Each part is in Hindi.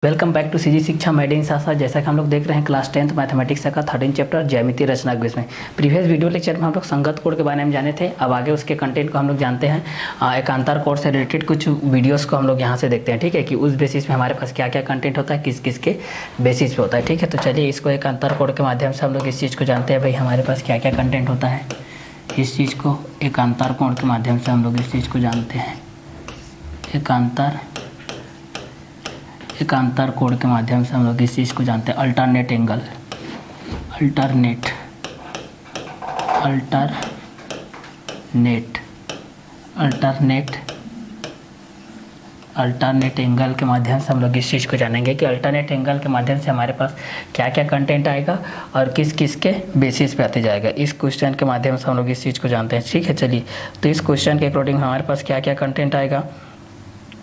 वेलकम बैक टू सीजी शिक्षा मेडिन सासा। जैसा कि हम लोग देख रहे हैं क्लास 10th मैथमेटिक्स का 13 चैप्टर ज्यामिति रचना क्विज में। प्रीवियस वीडियो लेक्चर में हम लोग संगत कोड के बारे में जाने थे। अब आगे उसके कंटेंट को हम लोग जानते हैं। एकांतर कोड से रिलेटेड कुछ वीडियोस को हम लोग यहाँ से देखते हैं, ठीक है, कि उस बेसिस पे हमारे पास क्या क्या कंटेंट होता है, किस किस के बेसिस पे होता है, ठीक है। तो चलिए इसको एकांतर कोड के माध्यम से हम लोग इस चीज़ को जानते हैं, भाई हमारे पास क्या क्या कंटेंट होता है। इस चीज़ को एकांतर कोड के माध्यम से हम लोग इस चीज़ को जानते हैं। एकांतर कोड के माध्यम से हम लोग इस चीज़ को जानते हैं। अल्टरनेट एंगल, अल्टरनेट एंगल के माध्यम से हम लोग इस चीज़ को जानेंगे कि अल्टरनेट एंगल के माध्यम से हमारे पास क्या क्या कंटेंट आएगा और किस किस के बेसिस पे आते जाएगा। इस क्वेश्चन के माध्यम से हम लोग इस चीज़ को जानते हैं, ठीक है। चलिए, तो इस क्वेश्चन के अकॉर्डिंग हमारे पास क्या क्या कंटेंट आएगा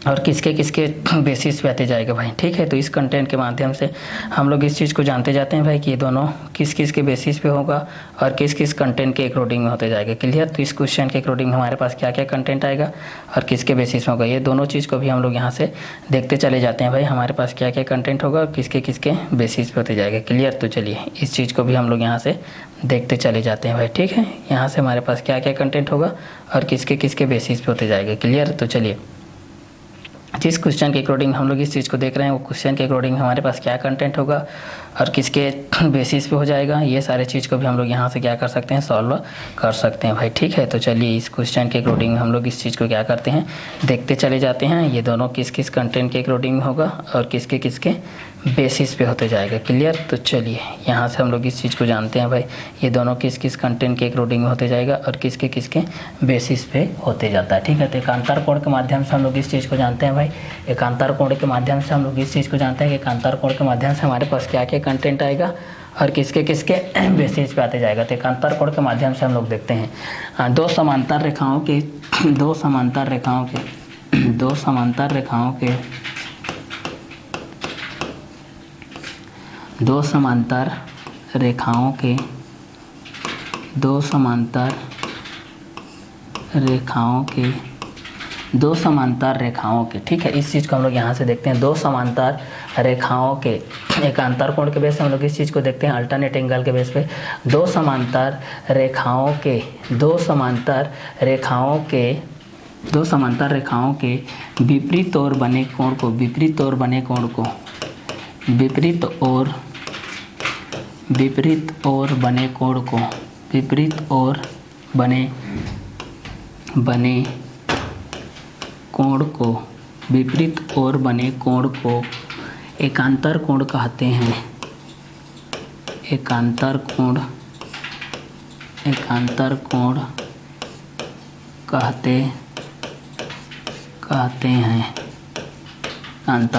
और किसके किसके बेसिस पे आते जाएगा भाई, ठीक है। तो इस कंटेंट के माध्यम से हम लोग इस चीज़ को जानते जाते हैं भाई कि ये दोनों किस किस के बेसिस पे होगा और किस किस कंटेंट के अकॉर्डिंग में होते जाएगा। क्लियर। तो इस क्वेश्चन के अकॉर्डिंग हमारे पास क्या क्या कंटेंट आएगा और किसके बेसिस में होगा, ये दोनों चीज़ को भी हम लोग यहाँ से देखते चले जाते हैं भाई हमारे पास क्या क्या कंटेंट होगा और किसके किसके बेसिस पे होते जाएगा। क्लियर। तो चलिए इस चीज़ को भी हम लोग यहाँ से देखते चले जाते हैं भाई, ठीक है। यहाँ से हमारे पास क्या क्या कंटेंट होगा और किसके किसके बेसिस पे होते जाएगा। क्लियर। तो चलिए जिस क्वेश्चन के अकॉर्डिंग हम लोग इस चीज़ को देख रहे हैं वो क्वेश्चन के अकॉर्डिंग हमारे पास क्या कंटेंट होगा और किसके बेसिस पे हो जाएगा, ये सारे चीज़ को भी हम लोग यहाँ से क्या कर सकते हैं, सॉल्व कर सकते हैं भाई, ठीक है। तो चलिए इस क्वेश्चन के अकॉर्डिंग हम लोग इस चीज़ को क्या करते हैं, देखते चले जाते हैं। ये दोनों किस किस कंटेंट के अकॉर्डिंग होगा और किसके किसके बेसिस पे होते जाएगा। क्लियर। तो चलिए यहाँ से हम लोग इस चीज़ को जानते हैं भाई ये दोनों किस किस कंटेंट के अकॉर्डिंग होते जाएगा और किसके किसके बेसिस पे होते जाता है, ठीक है। तो एकांतर कोड के माध्यम से हम लोग इस चीज़ को जानते हैं भाई। एकांतर कोड के माध्यम से हम लोग इस चीज़ को जानते हैं कि एकांतर कोड के माध्यम से हमारे पास क्या क्या कंटेंट आएगा और किसके किसके बेसिस पे आते जाएगा। तो एकांतर कोड के माध्यम से हम लोग देखते हैं दो समांतर रेखाओं के दो समांतर रेखाओं के, ठीक है। इस चीज़ को हम लोग यहाँ से देखते हैं। दो समांतर रेखाओं के एकांतर कोण के बेस पे हम लोग इस चीज़ को देखते हैं। अल्टरनेट एंगल के बेस पे दो समांतर रेखाओं के विपरीत ओर बने कोण को विपरीत ओर बने कोण को एकांतर कोण कहते हैं। एकांतर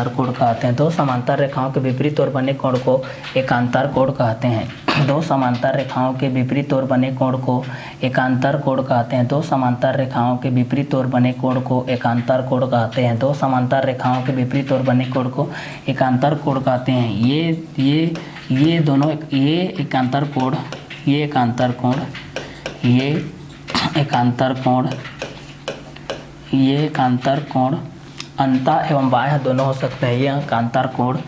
कोण कहते हैं। दो समांतर रेखाओं के विपरीत ओर बने कोण को एकांतर कोण कहते हैं। दो समांतर रेखाओं के विपरीत ओर बने कोण को एकांतर कोण कहते हैं। दो समांतर रेखाओं के विपरीत ओर बने कोण को एकांतर कोण कहते हैं। दो समांतर रेखाओं के विपरीत ओर बने कोण को एकांतर कोण कहते हैं। ये दोनों एकांतर कोण अंतः एवं बाह्य दोनों हो सकते हैं। ये एकांतर कोण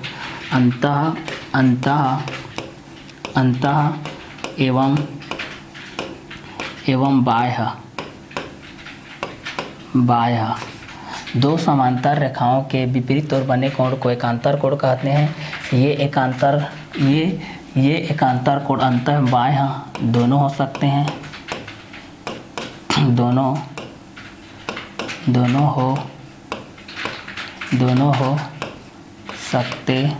अंतः एवं बाह्य दो समांतर रेखाओं के विपरीत ओर बने कोण को एकांतर कोण कहते हैं। ये एकांतर कोण अंतः एवं बाह्य दोनों हो सकते हैं। दोनों हो सकते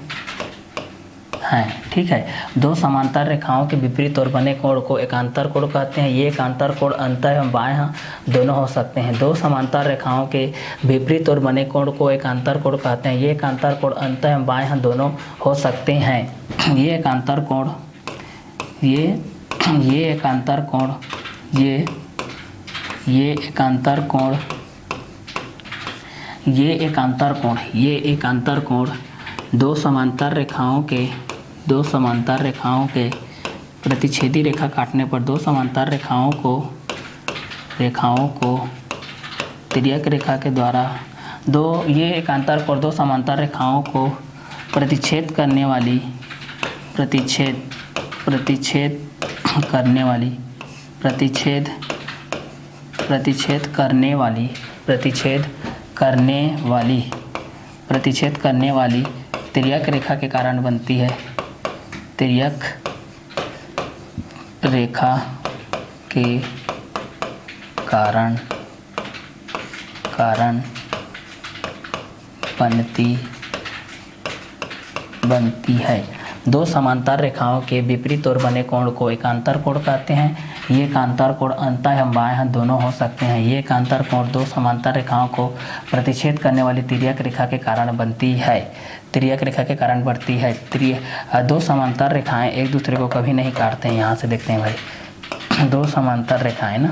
हैं, ठीक है। दो समांतर रेखाओं के विपरीत ओर बने कोण को एकांतर कोण कहते हैं। ये एकांतर कोण अंतः एवं बाह्य दोनों हो सकते हैं। दो समांतर रेखाओं के विपरीत ओर बने कोण को एकांतर कोण कहते हैं। ये एकांतर कोण अंतः एवं बाह्य दोनों हो सकते हैं। ये एकांतर कोण दो समांतर रेखाओं के प्रतिच्छेदी रेखा काटने पर दो समांतर रेखाओं को तिर्यक रेखा के द्वारा ये एकांतर कोण दो समांतर रेखाओं को प्रतिच्छेद करने वाली प्रतिच्छेद करने वाली प्रतिच्छेद करने वाली तिर्यक रेखा के कारण बनती है। तिर्यक रेखा के कारण बनती है। दो समांतर रेखाओं के विपरीत ओर बने कोण को एकांतर कोण कहते हैं। ये एकांतर कोण अंतः एवं बाएं दोनों हो सकते हैं। ये एकांतर कोण दो समांतर रेखाओं को प्रतिच्छेद करने वाली तिर्यक रेखा के कारण बनती है। तिर्यक रेखा के कारण बढ़ती है। दो समांतर रेखाएं एक दूसरे को कभी नहीं काटते हैं। यहाँ से देखते हैं भाई, दो समांतर रेखाएं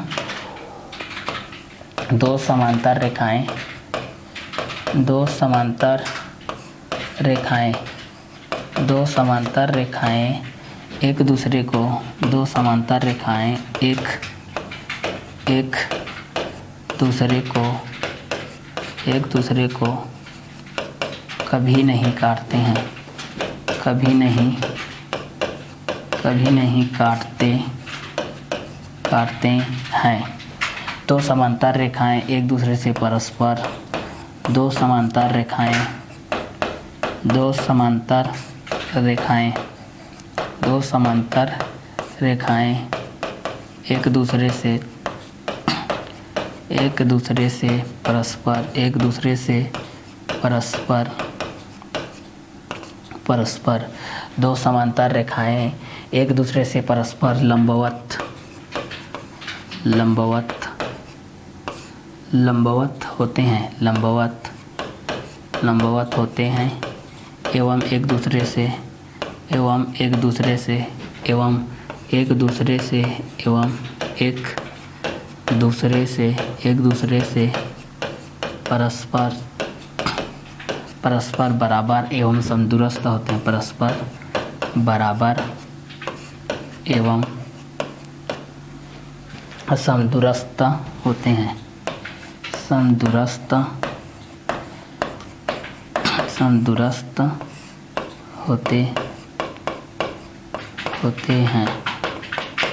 एक दूसरे को कभी नहीं काटते हैं। दो समांतर रेखाएं एक दूसरे से परस्पर लंबवत होते हैं एवं एक दूसरे से परस्पर बराबर एवं समदूरस्थ होते हैं। परस्पर बराबर एवं समदूरस्थ होते हैं।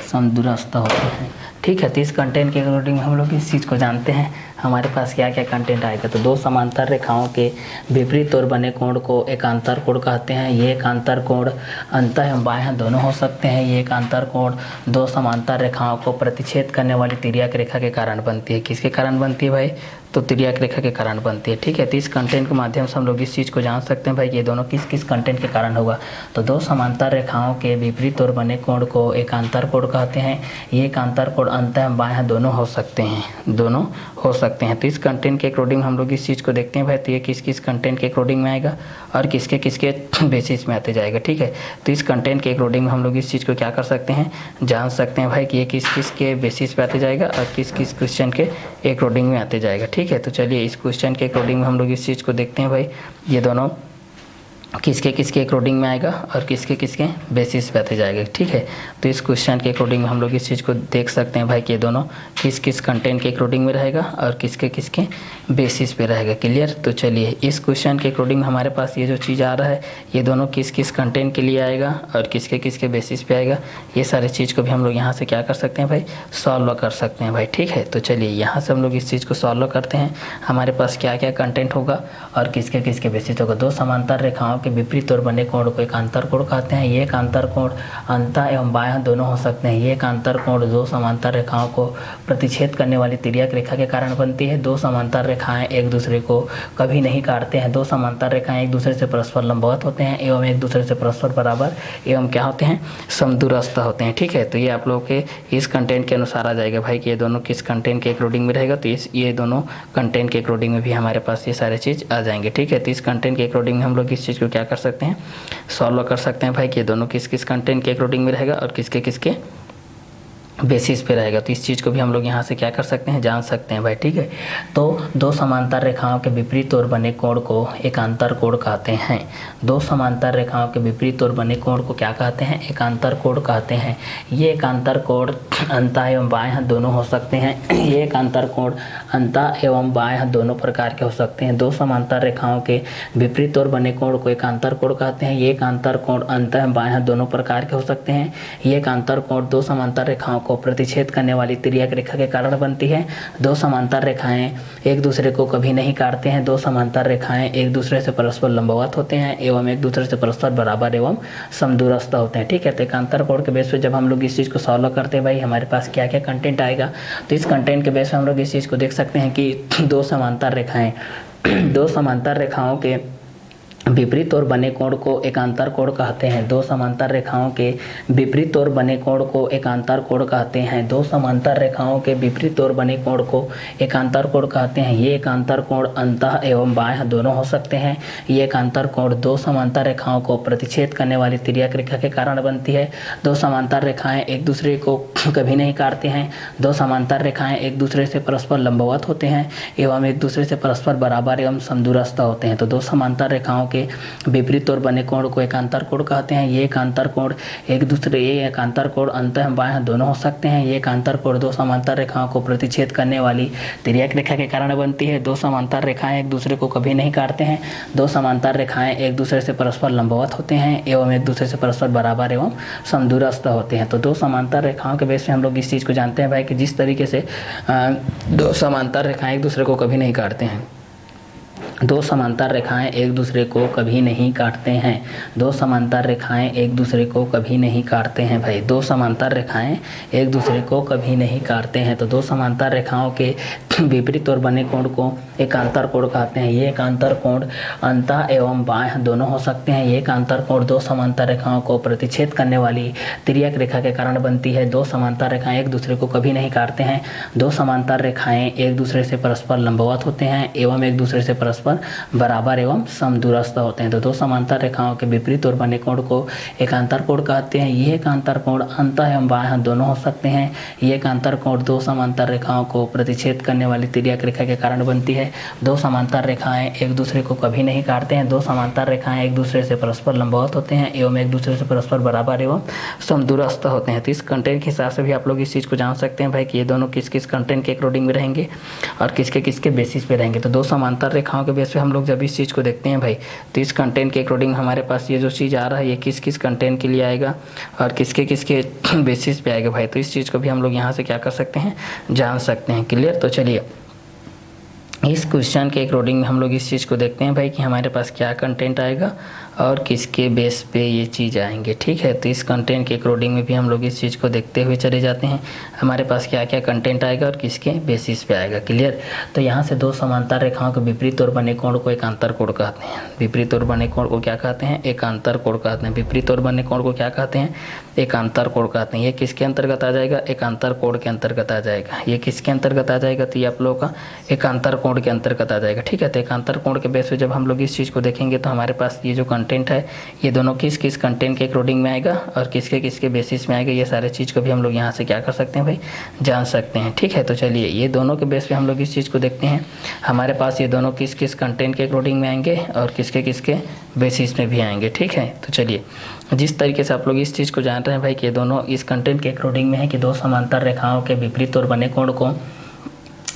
समदूरस्थ होते हैं। ठीक है, तो इस कंटेंट के अकॉर्डिंग हम लोग इस चीज़ को जानते हैं हमारे पास क्या क्या कंटेंट आएगा। तो दो समांतर रेखाओं के विपरीत ओर बने कोण को एकांतर कोण कहते हैं। ये एकांतर कोण अंतः एवं बाह्य दोनों हो सकते हैं। ये एकांतर कोण दो समांतर रेखाओं को प्रतिच्छेद करने वाली तिर्यक रेखा के कारण बनती है। किसके कारण बनती है भाई? तो तिर्यक रेखा के कारण बनती है। ठीक है, तो इस कंटेंट के माध्यम से हम लोग इस चीज़ को जान सकते हैं भाई ये दोनों किस किस कंटेंट के कारण होगा। तो दो समांतर रेखाओं के विपरीत ओर बने कोण को एकांतर कोण कहते हैं। ये एकांतर कोण अंतः एवं बाह्य दोनों हो सकते हैं। तो इस कंटेंट के अकॉर्डिंग हम लोग इस चीज़ को देखते हैं भाई, तो ये किस किस कंटेंट के अकॉर्डिंग में आएगा और किसके किसके बेसिस में आते जाएगा। ठीक है, तो इस कंटेंट के अकॉर्डिंग हम लोग इस चीज़ को क्या कर सकते हैं, जान सकते हैं भाई कि ये किस किस के बेसिस पे आते जाएगा और किस किस क्वेश्चन के अकॉर्डिंग में आते जाएगा। ठीक है, तो चलिए इस क्वेश्चन के अकॉर्डिंग हम लोग इस चीज़ को देखते हैं भाई ये दोनों किसके किसके अकॉर्डिंग में आएगा और किसके किसके बेसिस पे आते जाएगा। ठीक है, तो इस क्वेश्चन के अकॉर्डिंग हम लोग इस चीज़ को देख सकते हैं भाई कि ये दोनों किस किस कंटेंट के अकॉर्डिंग में रहेगा और किसके किसके बेसिस पे रहेगा। क्लियर? तो चलिए इस क्वेश्चन के अकॉर्डिंग हमारे पास ये जो चीज़ आ रहा है ये दोनों किस किस कंटेंट के लिए आएगा और किसके किसके बेसिस पे आएगा, ये सारे चीज़ को भी हम लोग यहाँ से क्या कर सकते हैं भाई, सॉल्व कर सकते हैं भाई। ठीक है, तो चलिए यहाँ से हम लोग इस चीज़ को सॉल्व करते हैं। हमारे पास क्या क्या कंटेंट होगा और किसके किसके बेसिस होगा। दो समांतर रेखाओं के विपरीत ओर बने कोण को एकांतर कोण कहते हैं। ये एकांतर कोण अंतः एवं बाह्य दोनों हो सकते हैं। ये एकांतर कोण दो समांतर रेखाओं को प्रतिच्छेद करने वाली तिर्यक रेखा के कारण बनती है। दो समांतर रेखाएं एक दूसरे को कभी नहीं काटते हैं। दो समांतर रेखाएं एक दूसरे से परस्पर लंबवत होते हैं एवं एक दूसरे से परस्पर बराबर एवं क्या होते हैं, समदूरस्थ होते हैं। ठीक है, तो ये आप लोगों के इस कंटेंट के अनुसार आ जाएगा भाई कि ये दोनों किस कंटेंट के अकॉर्डिंग में रहेगा। तो ये दोनों कंटेंट के अकॉर्डिंग में भी हमारे पास ये सारे चीज़ आ जाएंगे। ठीक है, तो इस कंटेंट के अकॉर्डिंग हम लोग इस चीज़ को क्या कर सकते हैं, सॉल्व कर सकते हैं भाई कि ये दोनों किस किस कंटेंट के अकॉर्डिंग में रहेगा और किसके किसके बेसिस पे रहेगा। तो इस चीज़ को भी हम लोग यहाँ से क्या कर सकते हैं, जान सकते हैं भाई, ठीक है। तो दो समांतर रेखाओं के विपरीत ओर बने कोण को एकांतर कोण कहते हैं। दो समांतर रेखाओं के विपरीत ओर बने कोण को क्या कहते हैं, एकांतर कोण कहते हैं। ये एकांतर कोण अंतः एवं बाएं हाथ दोनों हो सकते हैं। ये एकांतर कोण अंतः एवं बाएं हाथ दोनों प्रकार के हो सकते हैं। दो समांतर रेखाओं के विपरीत ओर बने कोण को एकांतर कोण कहते हैं। ये एकांतर कोण अंतः एवं बाएं हाथ दोनों प्रकार के हो सकते हैं। ये एकांतर कोण दो समांतर रेखाओं को प्रतिच्छेद करने वाली तिर्यक रेखा के कारण बनती है। दो समांतर रेखाएं एक दूसरे को कभी नहीं काटते हैं। दो समांतर रेखाएं एक दूसरे से परस्पर लंबवत होते हैं एवं एक दूसरे से परस्पर बराबर एवं समदूरस्थ होते हैं, ठीक है। तो एकांतर कोण के बेस पे जब हम लोग इस चीज़ को सॉल्व करते हैं भाई, हमारे पास क्या क्या कंटेंट आएगा। तो इस कंटेंट के बेस पे हम लोग इस चीज़ को देख सकते हैं कि दो समांतर रेखाओं के विपरीत ओर बने कोण को एकांतर कोण कहते हैं। दो समांतर रेखाओं के विपरीत ओर बने कोण को एकांतर कोण कहते हैं। दो समांतर रेखाओं के विपरीत ओर बने कोण को एकांतर कोण कहते हैं। ये एकांतर कोण अंतः एवं बाएं हाथ दोनों हो सकते हैं। ये एकांतर कोण दो समांतर रेखाओं को प्रतिच्छेद करने वाली तिर्यक रेखा के कारण बनती है। दो समांतर रेखाएं एक दूसरे को कभी नहीं काटते हैं। दो समांतर रेखाएं एक दूसरे से परस्पर लंबवत होते हैं एवं एक दूसरे से परस्पर बराबर एवं समदूरस्थ होते हैं। तो दो समांतर रेखाओं के विपरीत ओर बने कोण को एकांतर कोण कहते हैं। ये एकांतर कोण ये एकांतर कोण अंतः बाएं हाथ दोनों हो सकते हैं। ये एकांतर कोण दो समांतर रेखाओं को प्रतिच्छेद करने वाली तिर्यक रेखा के कारण बनती है। दो समांतर रेखाएं एक दूसरे को कभी नहीं काटते हैं। दो समांतर रेखाएं एक दूसरे से परस्पर लंबवत होते हैं एवं एक दूसरे से परस्पर बराबर एवं समदूरस्थ होते हैं। तो दो समांतर रेखाओं के बेस पे हम लोग इस चीज़ को जानते हैं भाई कि जिस तरीके से दो समांतर रेखाएं एक दूसरे को कभी नहीं काटते हैं। दो समांतर रेखाएं एक दूसरे को कभी नहीं काटते हैं। दो समांतर रेखाएं एक दूसरे को कभी नहीं काटते हैं भाई। दो समांतर रेखाएं एक दूसरे को कभी नहीं काटते हैं। तो दो समांतर रेखाओं के विपरीत ओर बने कोण को एकांतर कोण कहते हैं। ये एकांतर कोण अंतः एवं बाएं हाथ दोनों हो सकते हैं। ये एकांतर कोण दो समांतर रेखाओं को प्रतिच्छेद करने वाली तिर्यक रेखा के कारण बनती है। दो समांतर रेखाएं एक दूसरे को कभी नहीं काटते हैं। दो समांतर रेखाएं एक दूसरे से परस्पर लंबवत होते हैं एवं एक दूसरे से परस्पर बराबर एवं समदूरस्थ होते हैं। तो दो समांतर रेखाओं के विपरीत ओर बने कोण को एकांतर कोण कहते हैं। ये एकांतर कोण अंतः एवं बाएं हाथ दोनों हो सकते हैं। ये एकांतर कोण दो समांतर रेखाओं को प्रतिच्छेद करने वाली तिर्यक रेखा के कारण बनती है। दो समांतर रेखाएं एक दूसरे को कभी नहीं काटते हैं। दो समांतर रेखाएं एक दूसरे से परस्पर लंबवत होते हैं एवं एक दूसरे से परस्पर बराबर एवं समदूरस्थ होते हैं। तो इस कंटेंट के हिसाब से भी आप लोग इस चीज़ को जान सकते हैं भाई कि ये दोनों किस किस कंटेंट के अकॉर्डिंग में रहेंगे और किसके किसके बेसिस पे रहेंगे। तो दो समांतर रेखाओं के बेस पे हम लोग जब इस चीज़ को देखते हैं भाई, तो इस कंटेंट के अकॉर्डिंग हमारे पास ये जो चीज़ आ रहा है ये किस किस कंटेंट के लिए आएगा और किसके किसके बेसिस पे आएगा भाई। तो इस चीज़ को भी हम लोग यहाँ से क्या कर सकते हैं, जान सकते हैं। क्लियर। तो चलिए इस क्वेश्चन के अकॉर्डिंग हम लोग इस चीज़ को देखते हैं भाई कि हमारे पास क्या कंटेंट आएगा और किसके बेस पे ये चीज़ आएंगे, ठीक है। तो इस कंटेंट के अकॉर्डिंग में भी हम लोग इस चीज़ को देखते हुए चले जाते हैं हमारे पास क्या क्या कंटेंट आएगा और किसके बेसिस पे आएगा। क्लियर। तो यहाँ से दो समांतर रेखाओं के विपरीत ओर बने कोण को एकांतर कोण कहते हैं। विपरीत ओर बने कोण को क्या कहते हैं, एकांतर कोण कहते हैं। विपरीत ओर बने कोण को क्या कहते हैं, एकांतर कोण कहते हैं। ये किसके अंतर्गत आ जाएगा, एकांतर कोण के अंतर्गत आ जाएगा। ये किसके अंतर्गत आ जाएगा, तो ये आप लोगों का एकांतर कोण के अंतर्गत आ जाएगा, ठीक है। तो एकांतर कोण के बेस पे जब हम लोग इस चीज़ को देखेंगे तो हमारे पास ये जो कंटेंट है ये दोनों किस किस कंटेंट के अकॉर्डिंग में आएगा और किसके किसके बेसिस में आएगा, ये सारे चीज़ को भी हम लोग यहाँ से क्या कर सकते हैं भाई, जान सकते हैं, ठीक है। तो चलिए ये दोनों के बेस पे हम लोग इस चीज़ को देखते हैं हमारे पास ये दोनों किस किस कंटेंट के अकॉर्डिंग में आएंगे और किसके किसके बेसिस में भी आएंगे, ठीक है। तो चलिए जिस तरीके से आप लोग इस चीज़ को जान रहे हैं भाई कि ये दोनों इस कंटेंट के अकॉर्डिंग में है कि दो समांतर रेखाओं के विपरीत ओर बने कोण को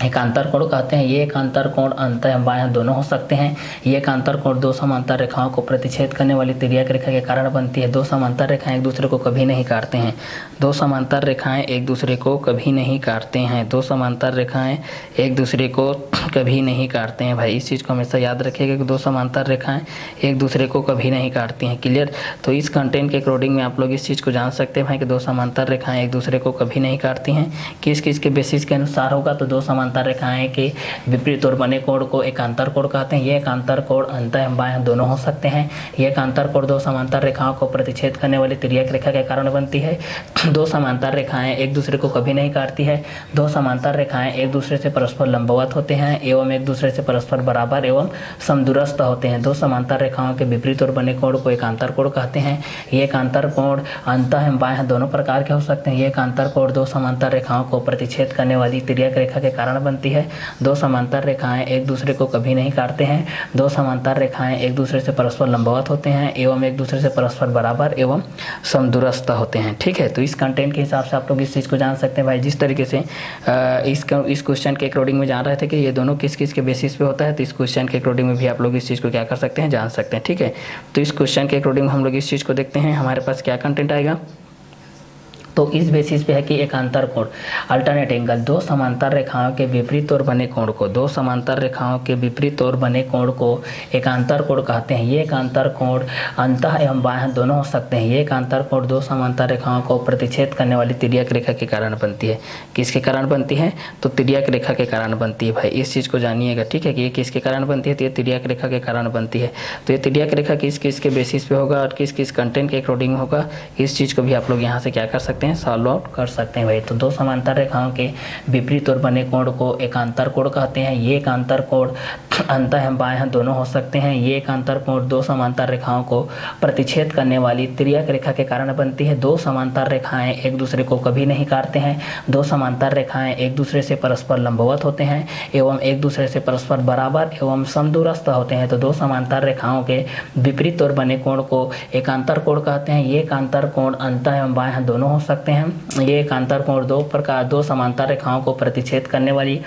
एकांतर कोण कहते हैं। ये एकांतर कोण अंतः एवं बाएं हाथ दोनों हो सकते हैं। ये एकांतर कोण दो समांतर रेखाओं को प्रतिच्छेद करने वाली तिर्यक रेखा के कारण बनती है। दो समांतर रेखाएं एक दूसरे को कभी नहीं काटते हैं। दो समांतर रेखाएं एक दूसरे को कभी नहीं काटते हैं। दो समांतर रेखाएं एक दूसरे को कभी नहीं काटते हैं भाई। इस चीज़ को हमेशा याद रखिएगा कि दो समांतर रेखाएं एक दूसरे को कभी नहीं काटती हैं। क्लियर। तो इस कंटेंट के अकॉर्डिंग में आप लोग इस चीज़ को जान सकते हैं भाई कि दो समांतर रेखाएं एक दूसरे को कभी नहीं काटती हैं। किस किस के बेसिस के अनुसार होगा, तो दो समांतर समांतर रेखाएं के विपरीत ओर बने कोण को एकांतर कोण कहते हैं। ये एकांतर कोण अंतः एवं बाह्य दोनों हो सकते हैं। ये एकांतर कोण दो समांतर रेखाओं को प्रतिच्छेद करने वाली तिर्यक रेखा के कारण बनती है। दो समांतर रेखाएं एक दूसरे को कभी नहीं काटती है। दो समांतर रेखाएं एक दूसरे से परस्पर लंबवत होते हैं एवं एक दूसरे से परस्पर बराबर एवं समदूरस्थ होते हैं। दो समांतर रेखाओं के विपरीत ओर बने कोण को एकांतर कोण कहते हैं। ये एकांतर कोण अंतः एवं बाह्य दोनों प्रकार के हो सकते हैं। ये एकांतर कोण दो समांतर रेखाओं को प्रतिच्छेद करने वाली तिर्यक रेखा के कारण बनती है। दो समांतर रेखाएं एक दूसरे को कभी नहीं काटते हैं। दो समांतर रेखाएं एक दूसरे से परस्पर लंबवत होते हैं एवं एक दूसरे से परस्पर बराबर एवं समदूरस्थ होते हैं। ठीक है, तो इस कंटेंट के हिसाब से आप लोग इस चीज़ को जान सकते हैं भाई। जिस तरीके से इस क्वेश्चन के अकॉर्डिंग में जान रहे थे कि ये दोनों किस किस के बेसिस पे होता है, तो इस क्वेश्चन के अकॉर्डिंग में भी आप लोग इस चीज़ को क्या कर सकते हैं, जान सकते हैं। ठीक है, तो इस क्वेश्चन के अकॉर्डिंग हम लोग इस चीज़ को देखते हैं हमारे पास क्या कंटेंट आएगा। तो इस बेसिस पे है कि एकांतर कोण अल्टरनेट एंगल दो समांतर रेखाओं के विपरीत ओर बने कोण को दो समांतर रेखाओं के विपरीत ओर बने कोण को एकांतर कोण कहते हैं। ये एकांतर कोण अंतः एवं बाह्य दोनों हो सकते हैं। ये एकांतर कोण दो समांतर रेखाओं को प्रतिच्छेद करने वाली तिर्यक रेखा के कारण बनती है। किसके कारण बनती है, तो तिर्यक रेखा के कारण बनती है भाई। इस चीज़ को जानिएगा। ठीक है, कि ये किसके कारण बनती है, तो ये तिर्यक रेखा के कारण बनती है। तो ये तिर्यक रेखा किस किस के बेसिस पे होगा और किस किस कंटेंट के अकॉर्डिंग होगा, इस चीज़ को भी आप लोग यहाँ से क्या कर सकते हैं, सॉल्व आउट कर सकते हैं भाई। तो दो समांतर रेखाओं के विपरीत ओर बने कोण को एकांतर कोण कहते हैं। ये एकांतर कोण अंतः एवं बाह्य दोनों हो सकते हैं। ये एकांतर कोण दो समांतर रेखाओं को प्रतिच्छेद करने वाली तिर्यक रेखा के कारण बनती है। दो समांतर रेखाएं एक दूसरे को कभी नहीं काटते हैं। दो समांतर रेखाएं एक दूसरे से परस्पर लंबवत होते हैं एवं एक दूसरे से परस्पर बराबर एवं समदूरस्थ होते हैं। तो दो समांतर रेखाओं के विपरीत ओर बने कोण को एकांतर कोण कहते हैं। ये एकांतर कोण अंतः एवं बाह्य दोनों हो सकते हैं। ये एकांतर कोण दो समांतर रेखाओं को प्रतिच्छेद करने वाली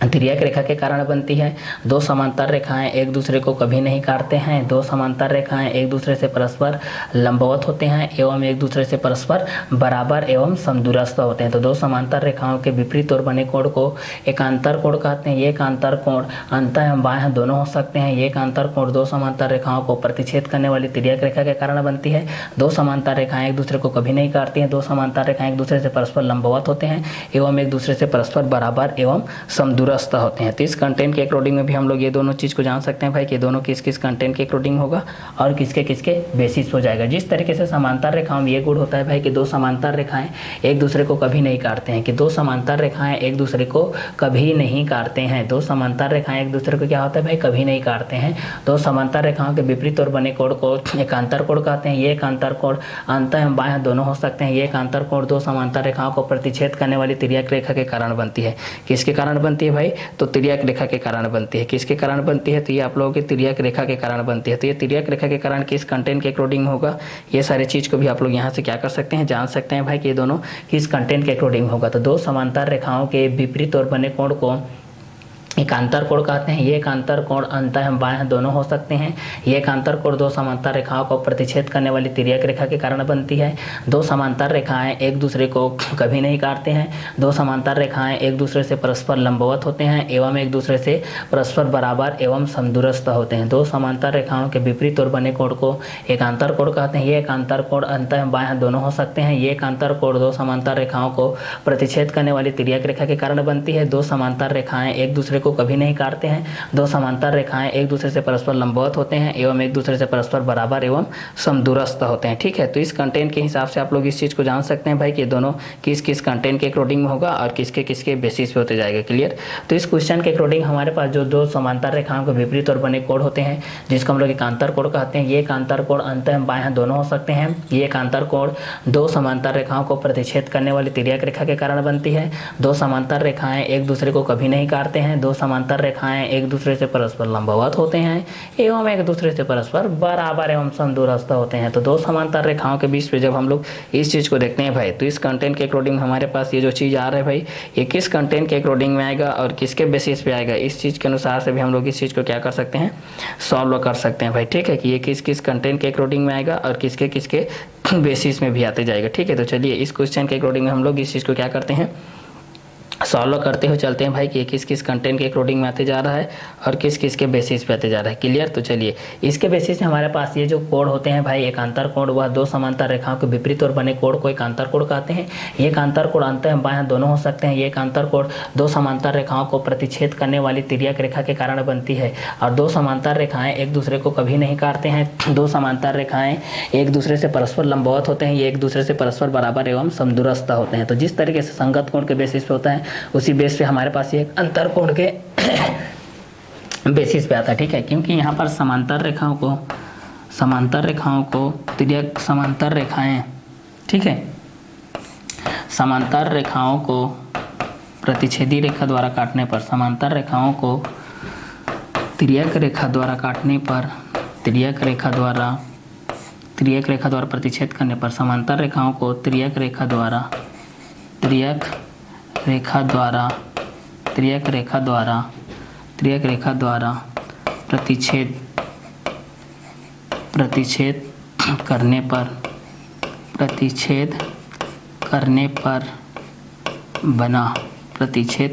तिर्यक रेखा के कारण बनती है। दो समांतर रेखाएं एक दूसरे को कभी नहीं काटते हैं। दो समांतर रेखाएं एक दूसरे से परस्पर लंबवत होते हैं एवं एक दूसरे से परस्पर बराबर एवं समदूरस्थ होते हैं। तो दो समांतर रेखाओं के विपरीत ओर बने कोण को एकांतर कोण कहते हैं। ये एकांतर कोण अंतः एवं बाह्य दोनों हो सकते हैं। ये एकांतर कोण दो समांतर रेखाओं को प्रतिच्छेद करने वाली तिर्यक रेखा के कारण बनती है। दो समांतर रेखाएं एक दूसरे को कभी नहीं काटती हैं। दो समांतर रेखाएं एक दूसरे से परस्पर लंबवत होते हैं एवं एक दूसरे से परस्पर बराबर एवं समदूरस्थ होते हैं। तो इस कंटेंट के अकॉर्डिंग में भी हम लोग ये दोनों चीज़ को जान सकते हैं भाई कि दोनों किस किस कंटेंट के अकॉर्डिंग होगा और किसके किसके बेसिस हो जाएगा। जिस तरीके से समांतर रेखाओं में ये गुण होता है भाई कि दो समांतर रेखाएं एक दूसरे को कभी नहीं काटते हैं, कि दो समांतर रेखाएं एक दूसरे को कभी नहीं काटते हैं। दो समांतर रेखाएं एक दूसरे को क्या होता है भाई, कभी नहीं काटते हैं। दो समांतर रेखाओं के विपरीत ओर बने कोण को एकांतर कोण कहते हैं। ये एकांतर कोण अंतः एवं बाह्य दोनों हो सकते हैं। ये एकांतर कोण दो समांतर रेखाओं को प्रतिच्छेद करने वाली तिर्यक रेखा के कारण बनती है। किसके कारण बनती है भाई, तो तिर्यक रेखा के कारण बनती है। किसके कारण बनती है, तो ये आप लोगों की तिर्यक रेखा के कारण बनती है। तो ये तिर्यक रेखा के कारण किस कंटेंट के अकॉर्डिंग होगा, ये सारी चीज़ को भी आप लोग यहाँ से क्या कर सकते हैं, जान सकते हैं भाई कि ये दोनों किस कंटेंट के अकॉर्डिंग होगा। तो दो समांतर रेखाओं के विपरीत ओर बने कोण को एकांतर कोण कहते हैं। ये एकांतर कोण अंतः एवं बाह्य दोनों हो सकते हैं। ये एकांतर कोण दो समांतर रेखाओं को प्रतिच्छेद करने वाली तिर्यक रेखा के कारण बनती है। दो समांतर रेखाएं एक दूसरे को कभी नहीं काटते हैं। दो समांतर रेखाएं एक दूसरे से परस्पर लंबवत होते हैं एवं एक दूसरे से परस्पर बराबर एवं समदूरस्थ होते हैं। दो समांतर रेखाओं के विपरीत ओर बने कोण को एकांतर कोण कहते हैं। ये एकांतर कोण अंतः एवं बाह्य दोनों हो सकते हैं। ये एकांतर कोण दो समांतर रेखाओं को प्रतिच्छेद करने वाली तिर्यक रेखा के कारण बनती है। दो समांतर रेखाएं एक दूसरे को कभी नहीं काटते हैं। दो समांतर रेखाएं एक दूसरे से परस्पर लंबवत होते हैं एवं एक दूसरे से परस्पर बराबर एवं समदूरस्थ होते हैं। ठीक है, तो इस कंटेंट के हिसाब से आप लोग इस चीज़ को जान सकते हैं भाई कि दोनों किस किस कंटेंट के अकॉर्डिंग में होगा और किसके किसके बेसिस पे होते जाएगा। क्लियर। तो इस क्वेश्चन के अकॉर्डिंग हमारे पास जो दो समांतर रेखाओं के विपरीत और बने कोण होते हैं जिसको हम लोग एकांतर कोण कहते हैं। ये एकांतर कोण अंतः एवं बाह्य दोनों हो सकते हैं। ये एकांतर कोण दो समांतर रेखाओं को प्रतिच्छेद करने वाली तिर्यक रेखा के कारण बनती है। दो समांतर रेखाएं एक दूसरे को कभी नहीं काटते हैं। दो समांतर रेखाएं एक दूसरे से परस्पर लंबवत होते हैं एवं एक दूसरे से परस्पर बराबर एवं समदूरस्थ होते हैं। तो दो समांतर रेखाओं के बीच पे जब हम लोग इस चीज़ को देखते हैं भाई, तो इस कंटेंट के अकॉर्डिंग हमारे पास ये जो चीज़ आ रहा है भाई, ये किस कंटेंट के अकॉर्डिंग में आएगा और किसके बेसिस पे आएगा, इस चीज़ के अनुसार से भी हम लोग इस चीज़ को क्या कर सकते हैं, सॉल्व कर सकते हैं भाई। ठीक है, कि ये किस किस कंटेंट के अकॉर्डिंग में आएगा और किसके किसके बेसिस में भी आते जाएगा। ठीक है, तो चलिए इस क्वेश्चन के अकॉर्डिंग हम लोग इस चीज़ को क्या करते हैं, सॉल्व करते हुए चलते हैं भाई कि किस किस कंटेंट के अकॉर्डिंग में आते जा रहा है और किस किस के बेसिस पे आते जा रहा है। क्लियर। तो चलिए इसके बेसिस में हमारे पास ये जो कोण होते हैं भाई, एकांतर कोण वह दो समांतर रेखाओं के विपरीत और बने कोण को एकांतर कोण कहते हैं। ये एकांतर कोण अंत एवं बाएं दोनों हो सकते हैं। ये एकांतर कोण दो समांतर रेखाओं को प्रतिच्छेद करने वाली तिर्यक रेखा के कारण बनती है और दो समांतर रेखाएं एक दूसरे को कभी नहीं काटते हैं। दो समांतर रेखाएं एक दूसरे से परस्पर लंबवत होते हैं। ये एक दूसरे से परस्पर बराबर एवं समदूरस्थ होते हैं। तो जिस तरीके से संगत कोण के बेसिस पे होता है उसी बेस पे हमारे पास ये अंतर कोण के बेसिस पे आता है। ठीक है, क्योंकि यहाँ पर समांतर रेखाओं को तिर्यक समांतर रेखाएं, ठीक है, समांतर रेखाओं को प्रतिच्छेदी रेखा द्वारा काटने पर, समांतर रेखाओं को तिर्यक रेखा द्वारा काटने पर, तिर्यक रेखा द्वारा प्रतिच्छेद करने पर, समांतर रेखाओं को तिर्यक रेखा द्वारा प्रतिच्छेद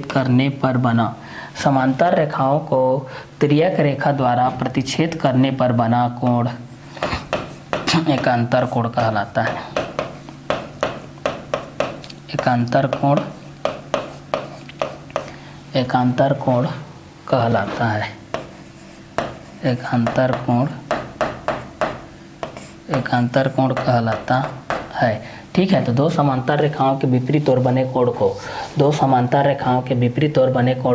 करने पर बना समांतर रेखाओं को तिर्यक रेखा द्वारा प्रतिच्छेद करने पर बना कोण एकांतर कोण कहलाता है। एकांतर कोण कहलाता है। एकांतर कोण कहलाता है। ठीक है, तो दो समांतर रेखाओं के विपरीत ओर बने कोण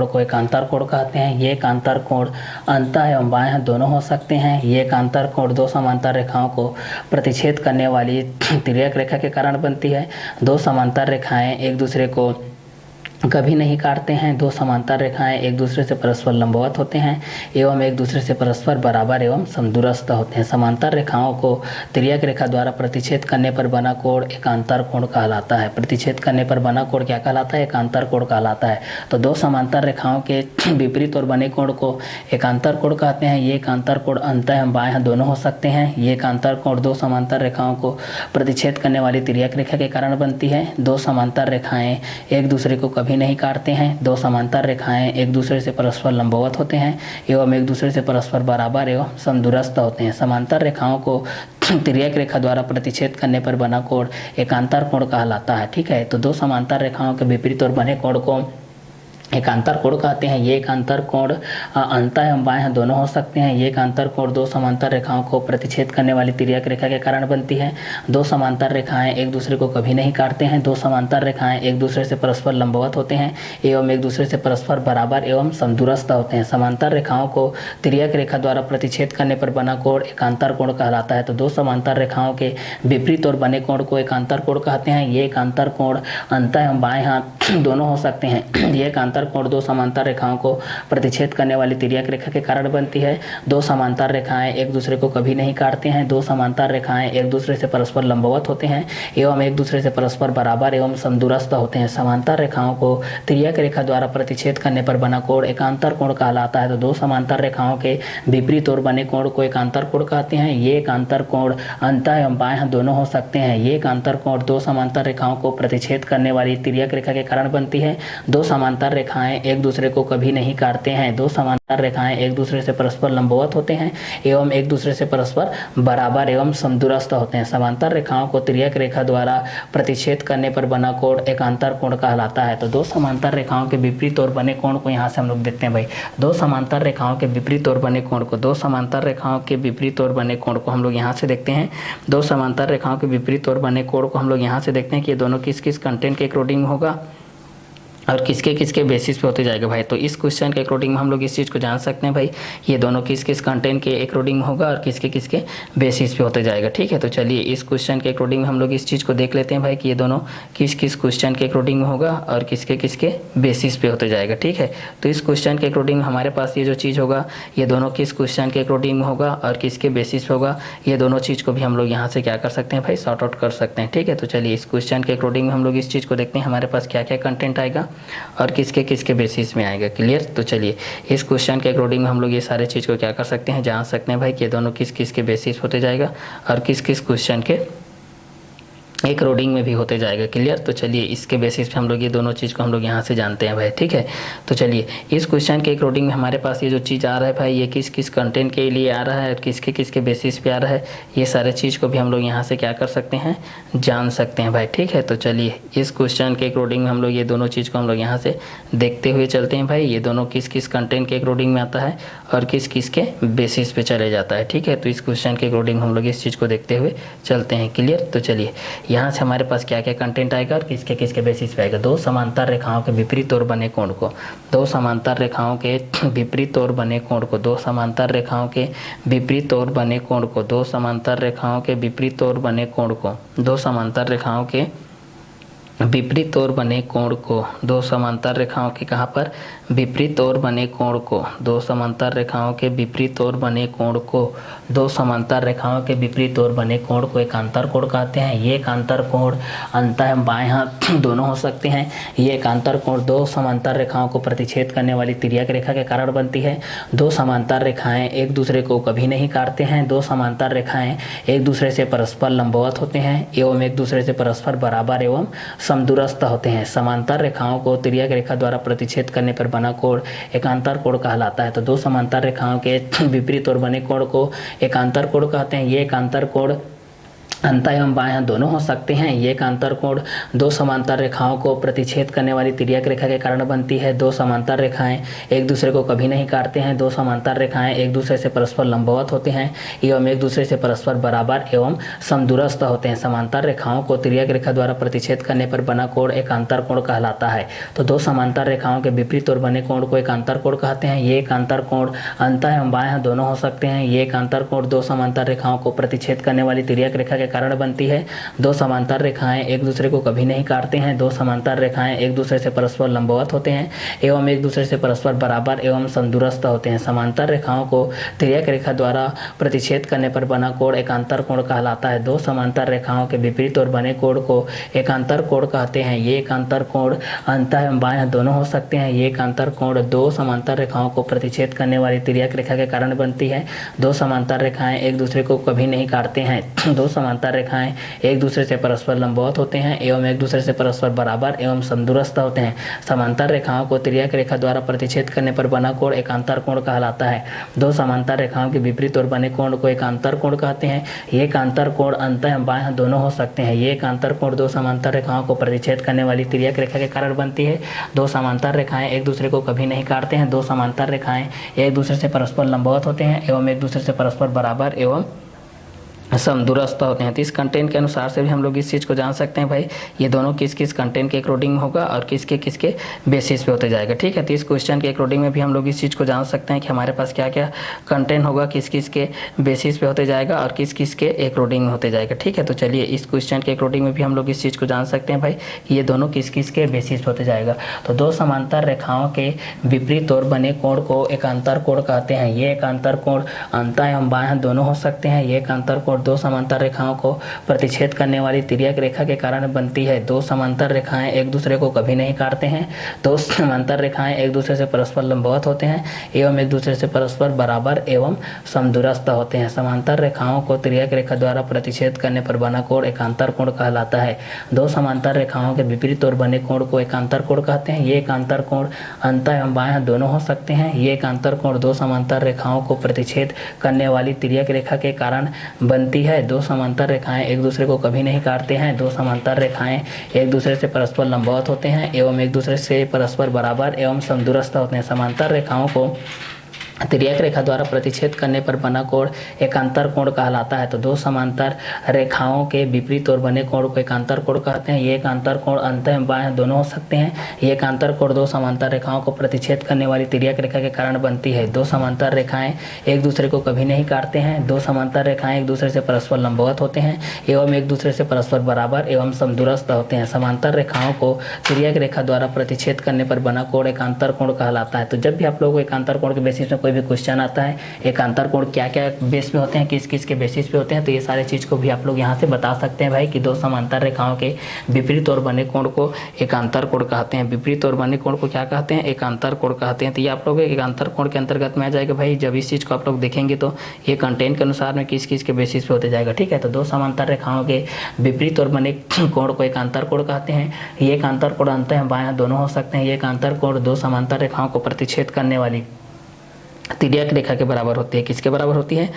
को एकांतर कोण कहते हैं। ये एकांतर कोण अंतः एवं बाएं दोनों हो सकते हैं। ये एकांतर कोण दो समांतर रेखाओं को प्रतिच्छेद करने वाली तिर्यक रेखा के कारण बनती है। दो समांतर रेखाएं एक दूसरे को कभी नहीं काटते हैं। दो समांतर रेखाएं एक दूसरे से परस्पर लंबवत होते हैं एवं एक दूसरे से परस्पर बराबर एवं समदूरस्थ होते हैं। समांतर रेखाओं को तिर्यक रेखा द्वारा प्रतिच्छेद करने पर बना कोण एकांतर कोण कहलाता है। प्रतिच्छेद करने पर बना कोण क्या कहलाता है? एकांतर कोण कहलाता है। तो दो समांतर रेखाओं के विपरीत और बने कोण को एकांतर कोण कहते हैं। ये एकांतर कोण अंतः एवं बाएं दोनों हो सकते हैं। ये एकांतर कोण दो समांतर रेखाओं को प्रतिच्छेद करने वाली तिर्यक रेखा के कारण बनती है। दो समांतर रेखाएं एक दूसरे को कभी नहीं काटते हैं। दो समांतर रेखाएं एक दूसरे से परस्पर लंबवत होते हैं एवं एक दूसरे से परस्पर बराबर एवं समदूरस्थ होते हैं। समांतर रेखाओं को तिर्यक रेखा द्वारा प्रतिच्छेद करने पर बना कोण एकांतर कोण कहलाता है। ठीक है, तो दो समांतर रेखाओं के विपरीत और बने कोण को एकांतर कोण कहते हैं। ये एकांतर कोण अंतः एवं बाएं दोनों हो सकते हैं। ये एकांतर कोण दो समांतर रेखाओं को प्रतिच्छेद करने वाली तिर्यक रेखा के कारण बनती है। दो समांतर रेखाएं एक दूसरे को कभी नहीं काटते हैं। दो समांतर रेखाएं एक दूसरे से परस्पर लंबवत होते हैं एवं एक दूसरे से परस्पर बराबर एवं समदूरस्थ होते हैं। समांतर रेखाओं को तिर्यक रेखा द्वारा प्रतिच्छेद करने पर बना कोण एकांतर कोण कहलाता है। तो दो समांतर रेखाओं के विपरीत और बने कोण को एकांतर कोण कहते हैं। ये एकांतर कोण अंतः एवं बाएं हाथ दोनों हो सकते हैं। ये एकांतर कोण दो समांतर रेखाओं को प्रतिच्छेद करने वाली तिर्यक रेखा के कारण बनती है। दो समांतर रेखाएं एक दूसरे को कभी नहीं काटते हैं। दो समांतर रेखाएं एक दूसरे से परस्पर लंबवत होते हैं एवं एक दूसरे से परस्पर बराबर एवं समदूरस्थ होते हैं। समांतर रेखाओं को तिर्यक रेखा द्वारा प्रतिच्छेद करने पर बना कोण एकांतर कोण कहलाता है। तो दो समांतर रेखाओं के विपरीत और बने कोण को एकांतर कोण कहते हैं। ये एकांतर कोण अंतः एवं बाएं दोनों हो सकते हैं। ये एकांतर कोण दो समांतर रेखाओं को प्रतिच्छेद करने वाली तिर्यक रेखा के कारण बनती है। दो समांतर रेखाएं एक दूसरे को कभी नहीं काटते हैं। दो समांतर रेखाएं एक दूसरे से परस्पर लंबवत होते हैं एवं एक दूसरे से परस्पर बराबर एवं समदूरस्थ होते हैं। समांतर रेखाओं को तिर्यक रेखा द्वारा प्रतिच्छेद करने पर बना कोण एकांतर कोण कहलाता है। तो दो समांतर रेखाओं के विपरीत और बने कोण को यहाँ से हम लोग देखते हैं भाई। दो समांतर रेखाओं के विपरीत और बने कोण को हम लोग यहाँ से देखते हैं। दो समांतर रेखाओं के विपरीत और बने कोण को हम लोग यहाँ से देखते हैं कि ये दोनों किस किस कंटेंट के अकॉर्डिंग होगा और किसके किसके बेसिस पे होते जाएगा भाई। तो इस क्वेश्चन के अकॉर्डिंग हम लोग इस चीज़ को जान सकते हैं भाई, ये दोनों किस किस कंटेंट के अकॉर्डिंग होगा और किसके किसके बेसिस पे होते जाएगा। ठीक है, तो चलिए इस क्वेश्चन के अकॉर्डिंग हम लोग इस चीज़ को देख लेते हैं भाई कि ये दोनों किस किस क्वेश्चन के अकॉर्डिंग होगा और किसके किसके बेसिस पे होते जाएगा। ठीक है, तो इस क्वेश्चन के अकॉर्डिंग हमारे पास ये जो चीज़ होगा ये दोनों किस क्वेश्चन के अकॉर्डिंग होगा और किसके बेसिस पे होगा, ये दोनों चीज़ को भी हम लोग यहाँ से क्या कर सकते हैं भाई, सॉर्ट आउट कर सकते हैं। ठीक है, तो चलिए इस क्वेश्चन के अकॉर्डिंग हम लोग इस चीज़ को देखते हैं हमारे पास क्या क्या कंटेंट आएगा और किसके किसके बेसिस में आएगा। क्लियर। तो चलिए इस क्वेश्चन के अकॉर्डिंग हम लोग ये सारे चीज़ को क्या कर सकते हैं, जान सकते हैं भाई कि ये दोनों किस किस के बेसिस होते जाएगा और किस किस क्वेश्चन के एक रोडिंग में भी होते जाएगा। क्लियर? तो चलिए इसके बेसिस पे हम लोग ये दोनों चीज़ को हम लोग यहाँ से जानते हैं भाई। ठीक है, तो चलिए इस क्वेश्चन के एक रोडिंग में हमारे पास ये जो चीज़ आ रहा है भाई, ये किस किस कंटेंट के लिए आ रहा है और किसके किसके बेसिस पे आ रहा है, ये सारे चीज़ को भी हम लोग यहाँ से क्या कर सकते हैं, जान सकते हैं भाई। ठीक है, तो चलिए इस क्वेश्चन के एक रोडिंग में हम लोग ये दोनों चीज़ को हम लोग यहाँ से देखते हुए चलते हैं भाई। ये दोनों किस किस कंटेंट के एक रोडिंग में आता है और किस किस के बेसिस पे चले जाता है। ठीक है, तो इस क्वेश्चन के अकॉर्डिंग हम लोग इस चीज़ को देखते हुए चलते हैं। क्लियर? तो चलिए यहाँ से हमारे पास क्या क्या कंटेंट आएगा और किसके किसके बेसिस पे आएगा। दो समांतर रेखाओं के विपरीत ओर बने कोण को, दो समांतर रेखाओं के विपरीत ओर बने कोण को, दो समांतर रेखाओं के विपरीत ओर बने कोण को, दो समांतर रेखाओं के विपरीत ओर बने कोण को, दो समांतर रेखाओं के विपरीत ओर बने कोण को, दो समांतर रेखाओं के कहाँ पर, विपरीत ओर बने कोण को, दो समांतर रेखाओं के विपरीत ओर बने कोण को, दो समांतर रेखाओं के विपरीत ओर बने कोण को एकांतर कोण कहते हैं। ये एकांतर कोण अंतः बाएं हाथ दोनों हो सकते हैं। ये एकांतर कोण दो समांतर रेखाओं को प्रतिच्छेद करने वाली तिर्यक रेखा के कारण बनती है। दो समांतर रेखाएं एक दूसरे को कभी नहीं काटते हैं। दो समांतर रेखाएं एक दूसरे से परस्पर लंबवत होते हैं एवं एक दूसरे से परस्पर बराबर एवं समदूरस्थ होते हैं। समांतर रेखाओं को तिर्यक रेखा द्वारा प्रतिच्छेद करने पर बना कोण एकांतर कोण कहलाता है। तो दो समांतर रेखाओं के विपरीत ओर बने कोण को एकांतर कोण कहते हैं। ये एकांतर कोण अंतः एवं बाएं हाथ दोनों हो सकते हैं। ये एकांतर कोण दो समांतर रेखाओं को प्रतिच्छेद करने वाली तिर्यक रेखा के कारण बनती है। दो समांतर रेखाएं एक दूसरे को कभी नहीं काटते हैं। दो समांतर रेखाएं एक दूसरे से परस्पर लंबवत होते हैं एवं एक दूसरे से परस्पर बराबर एवं समदूरस्थ होते हैं। समांतर रेखाओं को तिर्यक रेखा द्वारा प्रतिच्छेद करने पर बना कोण एकांतर कोण कहलाता है। तो दो समांतर रेखाओं के विपरीत ओर बने कोण को एकांतर कोण कहते हैं। ये एकांतर कोण अंतः एवं बाएं हाथ दोनों हो सकते हैं। ये एकांतर कोण दो समांतर रेखाओं को प्रतिच्छेद करने वाली तिर्यक रेखा के कारण बनती है। दो समांतर रेखाएं एक दूसरे को कभी नहीं काटते हैं। दो समांतर रेखाएं एक दूसरे से परस्पर लंबवत होते हैं एवं एक दूसरे से परस्पर बराबर एवं समदूरस्थ होते हैं। समांतर रेखाओं को तिर्यक रेखा द्वारा प्रतिच्छेद करने पर बना कोण एकांतर कोण कहलाता है। दो समांतर रेखाओं के विपरीत ओर बने कोण को एकांतर कोण कहते हैं। ये एकांतर कोण अंतः एवं बाएं हाथ दोनों हो सकते हैं। ये एकांतर कोण दो समांतर रेखाओं को प्रतिच्छेद करने वाली तिर्यक रेखा के कारण बनती है। दो समांतर रेखाएं एक दूसरे को कभी नहीं काटते हैं। दो समांतर रेखाएं एक दूसरे से परस्पर लंबवत होते हैं एवं एक दूसरे से परस्पर बराबर एवं समदूरस्थ होते हैं। समांतर रेखाओं को तिर्यक रेखा द्वारा प्रतिच्छेद करने पर बना कोण एकांतर कोण कहलाता है। दो समांतर रेखाओं के विपरीत ओर बने कोण को एकांतर कोण कहते हैं। ये एकांतर कोण अंतः एवं बाएं हाथ दोनों हो सकते हैं। ये एकांतर कोण दो समांतर रेखाओं को प्रतिच्छेद करने वाली तिर्यक रेखा के कारण बनती है। दो समांतर रेखाएं एक दूसरे को कभी नहीं काटते हैं। दो समांतर रेखाएं एक दूसरे से परस्पर लंबवत होते हैं एवं एक दूसरे से परस्पर बराबर एवं समदूरस्थ होते हैं। तो इस कंटेंट के अनुसार से भी हम लोग इस चीज़ को जान सकते हैं भाई, ये दोनों किस किस कंटेंट के अकॉर्डिंग होगा और किसके किसके बेसिस पे होते जाएगा। ठीक है, तो इस क्वेश्चन के अकॉर्डिंग में भी हम लोग इस चीज़ को जान सकते हैं कि हमारे पास क्या क्या कंटेंट होगा, किस किस के बेसिस पे होते जाएगा और किस किस के अकॉर्डिंग में होते जाएगा। ठीक है, तो चलिए इस क्वेश्चन के अकॉर्डिंग में भी हम लोग इस चीज़ को जान सकते हैं भाई, ये दोनों किस किस के बेसिस पे होते जाएगा। तो दो समांतर रेखाओं के विपरीत ओर बने कोण को एकांतर कोण कहते हैं। ये एकांतर कोण अंतः एवं बाएं हाथ दोनों हो सकते हैं। ये एकांतर कोण दो समांतर रेखाओं को प्रतिच्छेद करने वाली तिर्यक रेखा के कारण बनती है। दो समांतर रेखाएं एक दूसरे को कभी नहीं काटते हैं। दो समांतर रेखाएं एक दूसरे से परस्पर लंबवत होते हैं एवं एक दूसरे से परस्पर बराबर एवं समदूरस्थ होते हैं। समांतर रेखाओं को तिर्यक रेखा द्वारा प्रतिच्छेद करने पर बना कोण एकांतर कोण कहलाता है। दो समांतर रेखाओं के विपरीत ओर बने कोण को एकांतर कोण कहते हैं। ये एकांतर कोण अंतः एवं बाएं हाथ दोनों हो सकते हैं। ये एकांतर कोण दो समांतर रेखाओं को प्रतिच्छेद करने वाली तिर्यक रेखा के कारण बनती है। दो समांतर रेखाएं एक दूसरे को कभी नहीं काटते हैं। दो समांतर रेखाएं एक दूसरे से परस्पर लंबवत होते हैं एवं एक दूसरे से परस्पर बराबर एवं समदूरस्थ होते हैं। समांतर रेखाओं को तिर्यक रेखा द्वारा प्रतिच्छेद करने पर बना कोण एकांतर कोण कहलाता है। तो दो समांतर रेखाओं के विपरीत ओर बने कोण को एकांतर कोण कहते हैं। ये एकांतर कोण अंतः एवं बाएं हाथ दोनों हो सकते हैं। ये एकांतर कोण दो समांतर रेखाओं को प्रतिच्छेद करने वाली तिर्यक रेखा के कारण बनती है। दो समांतर रेखाएं एक दूसरे को कभी नहीं काटते हैं। दो समांतर रेखाएं एक दूसरे से परस्पर लंबवत होते हैं एवं एक दूसरे से परस्पर बराबर एवं समदूरस्थ होते हैं। समांतर रेखाओं को तिर्यक रेखा द्वारा प्रतिच्छेद करने पर बना कोण एकांतर कोण कहलाता है। तो जब भी आप लोगों को एकांतर कोण के बेसिस में कोई भी क्वेश्चन आता है, एक अंतर कोण क्या क्या बेस पे होते हैं, किस किस के बेसिस पे होते हैं, तो ये सारे चीज़ को भी आप लोग यहाँ से बता सकते हैं भाई कि दो समांतर रेखाओं के विपरीत और बने कोण को एकांतर कोण कहते हैं। विपरीत और बने कोण को क्या कहते हैं? एकांतर कोण कहते हैं। तो ये आप लोग एकांतर कोण के अंतर्गत में आ जाएगा भाई। जब इस चीज़ को आप लोग देखेंगे तो ये कंटेंट के अनुसार में किस किस के बेसिस पे होते जाएगा, ठीक है। तो दो समांतर रेखाओं के विपरीत और बने कोण को एकांतर कोण कहते हैं। ये एकांतर कोण अंतः बायां दोनों हो सकते हैं। ये एकांतर कोण दो समांतर रेखाओं को प्रतिच्छेद करने वाली तिर्यक रेखा के बराबर होती है। किसके बराबर होती है?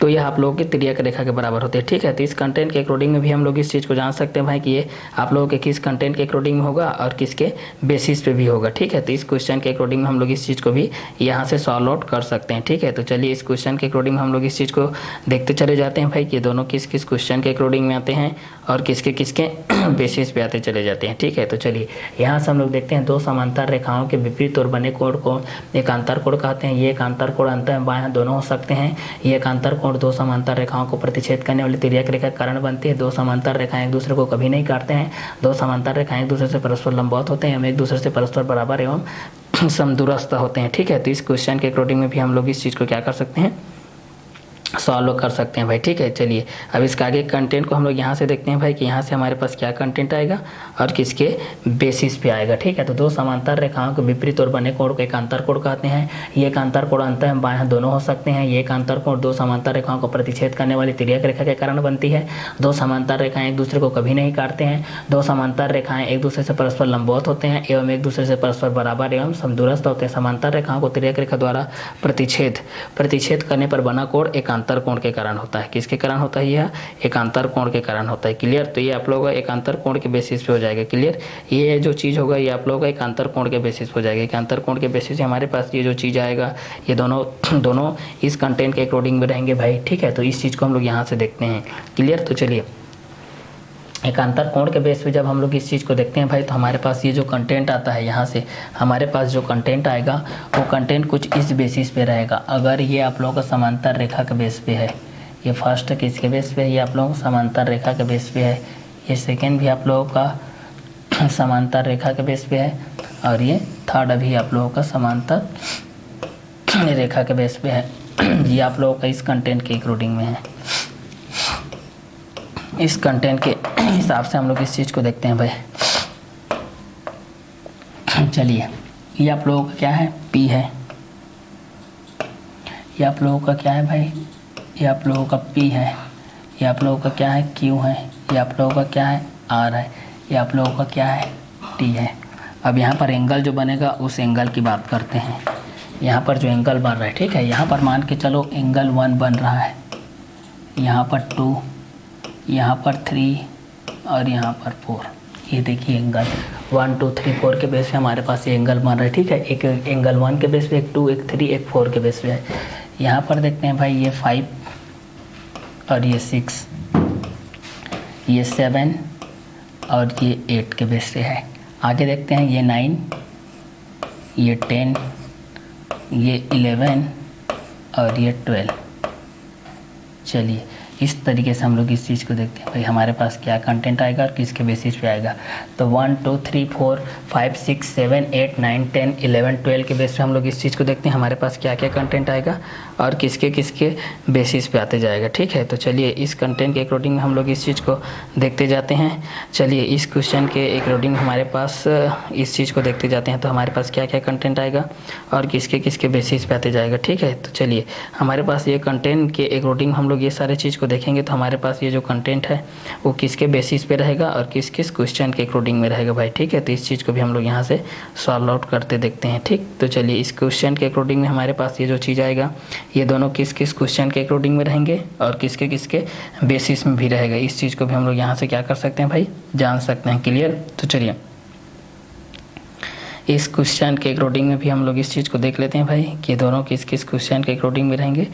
तो यह आप लोगों की तिर्यक रेखा के बराबर होती है, ठीक है। तो इस कंटेंट के अकॉर्डिंग में भी हम लोग इस चीज़ को जान सकते हैं भाई कि ये आप लोगों के किस कंटेंट के अकॉर्डिंग में होगा और किसके बेसिस पे भी होगा, ठीक है। तो इस क्वेश्चन के अकॉर्डिंग में हम लोग इस चीज़ को भी यहाँ से सॉल्व आउट कर सकते हैं, ठीक है। तो चलिए इस क्वेश्चन के अकॉर्डिंग हम लोग इस चीज़ को देखते चले जाते हैं भाई कि दोनों किस किस क्वेश्चन के अकॉर्डिंग में आते हैं और किसके किसके बेसिस पे आते चले जाते हैं, ठीक है। तो चलिए यहाँ से हम लोग देखते हैं दो समांतर रेखाओं के विपरीत और बने कोण को एकांतर कोण कहते हैं। ये एकांतर कोण अंतः बायां दोनों हो सकते हैं। ये एकांतर कोण दो समांतर रेखाओं को प्रतिच्छेद करने वाली तिर्यक रेखा के कारण बनती है। दो समांतर रेखाएं एक दूसरे को कभी नहीं काटते हैं। दो समांतर रेखाएं एक दूसरे से परस्पर लंबवत होते हैं एवं एक दूसरे से परस्पर बराबर एवं समदूरस्थ होते हैं, ठीक है। तो इस क्वेश्चन के अकॉर्डिंग में भी हम लोग इस चीज़ को क्या कर सकते हैं? सॉल्व कर सकते हैं भाई, ठीक है। चलिए अब इसका आगे कंटेंट को हम लोग यहाँ से देखते हैं भाई कि यहाँ से हमारे पास क्या कंटेंट आएगा और किसके बेसिस पे आएगा, ठीक है। तो दो समांतर रेखाओं के विपरीत और बने कोण को एकांतर कोण कहते हैं। ये एकांतर कोण अंतः बायां दोनों हो सकते हैं। ये एकांतर कोण दो समांतर रेखाओं को प्रतिच्छेद करने वाली तिर्यक रेखा के कारण बनती है। दो समांतर रेखाएं एक दूसरे को कभी नहीं काटते हैं। दो समांतर रेखाएं एक दूसरे से परस्पर लंबवत होते हैं एवं एक दूसरे से परस्पर बराबर एवं समदूरस्थ होते हैं। समांतर रेखाओं को तिर्यक रेखा द्वारा प्रतिच्छेद करने पर बना कोण एकांतर कोण के कारण होता है। किसके कारण होता है? यह एकांतर कोण के कारण होता है, क्लियर। तो ये आप लोगों का एकांतर कोण के बेसिस पे हो जाएगा, क्लियर। ये जो चीज़ होगा ये आप लोगों का एकांतर कोण के बेसिस पे हो जाएगा। एकांतर कोण के बेसिस से हमारे पास ये जो चीज़ आएगा ये दोनों इस कंटेंट के अकॉर्डिंग में रहेंगे भाई, ठीक है। तो इस चीज़ को हम लोग यहाँ से देखते हैं, क्लियर। तो चलिए एकांतर कोण के बेस पे जब हम लोग इस चीज़ को देखते हैं भाई तो हमारे पास ये जो कंटेंट आता है यहाँ से हमारे पास जो कंटेंट आएगा वो कंटेंट कुछ इस बेसिस पे रहेगा। अगर ये आप लोगों का समांतर रेखा के बेस पे है, ये फर्स्ट किसके बेस पे है? ये आप लोगों को समांतर रेखा के बेस पे है। ये सेकेंड भी आप लोगों का समांतर रेखा के बेस पे है और ये थर्ड अभी आप लोगों का समांतर रेखा के बेस पे है। ये आप लोगों का इस कंटेंट के अकॉर्डिंग में है। इस कंटेंट के हिसाब से हम लोग इस चीज़ को देखते हैं भाई। चलिए ये आप लोगों का क्या है? P है। ये आप लोगों का क्या है भाई? ये आप लोगों का P है। ये आप लोगों का क्या है? Q है। ये आप लोगों का क्या है? R है। ये आप लोगों का क्या है? T है। अब यहाँ पर एंगल जो बनेगा उस एंगल की बात करते हैं। यहाँ पर जो एंगल बन रहा है, ठीक है, यहाँ पर मान के चलो एंगल 1 बन रहा है, यहाँ पर 2, यहाँ पर 3 और यहाँ पर 4। ये देखिए एंगल 1 2 3 4 के बेस पे हमारे पास ये एंगल बन रहा है, ठीक है। एक एंगल 1 के बेस पे, एक 2, एक 3, एक 4 के बेस पे है। यहाँ पर देखते हैं भाई ये 5 और ये 6, ये 7 और ये 8 के बेस पे है। आगे देखते हैं ये 9, ये 10, ये 11 और ये 12। चलिए इस तरीके से हम लोग इस चीज़ को देखते हैं भाई हमारे पास क्या कंटेंट आएगा और किसके बेसिस पे आएगा। तो 1 2 3 4 5 6 7 8 9 10 11 12 के बेस पे हम लोग इस चीज़ को देखते हैं हमारे पास क्या क्या कंटेंट आएगा और किसके किसके बेसिस पे आते जाएगा, ठीक है। तो चलिए इस कंटेंट के अकॉर्डिंग हम लोग इस चीज़ को देखते जाते हैं। चलिए इस क्वेश्चन के अकॉर्डिंग हमारे पास इस चीज़ को देखते जाते हैं तो हमारे पास क्या क्या कंटेंट आएगा और किसके किसके बेसिस पे आते जाएगा, ठीक है। तो चलिए हमारे पास ये कंटेंट के अकॉर्डिंग हम लोग ये सारे चीज़ को देखेंगे तो हमारे पास ये जो कंटेंट है वो किसके बेसिस पे रहेगा और किस किस क्वेश्चन के अकॉर्डिंग में रहेगा भाई, ठीक है। तो इस चीज़ को भी हम लोग यहाँ से सॉल्व आउट करते देखते हैं, ठीक। तो चलिए इस क्वेश्चन के अकॉर्डिंग में हमारे पास ये जो चीज़ आएगा ये दोनों किस किस क्वेश्चन के अकॉर्डिंग में रहेंगे और किसके किसके बेसिस में भी रहेगा। इस चीज़ को भी हम लोग यहाँ से क्या कर सकते हैं भाई, जान सकते हैं, क्लियर। तो चलिए इस क्वेश्चन के अकॉर्डिंग में भी हम लोग इस चीज़ को देख लेते हैं भाई कि दोनों किस किस क्वेश्चन के अकॉर्डिंग में रहेंगे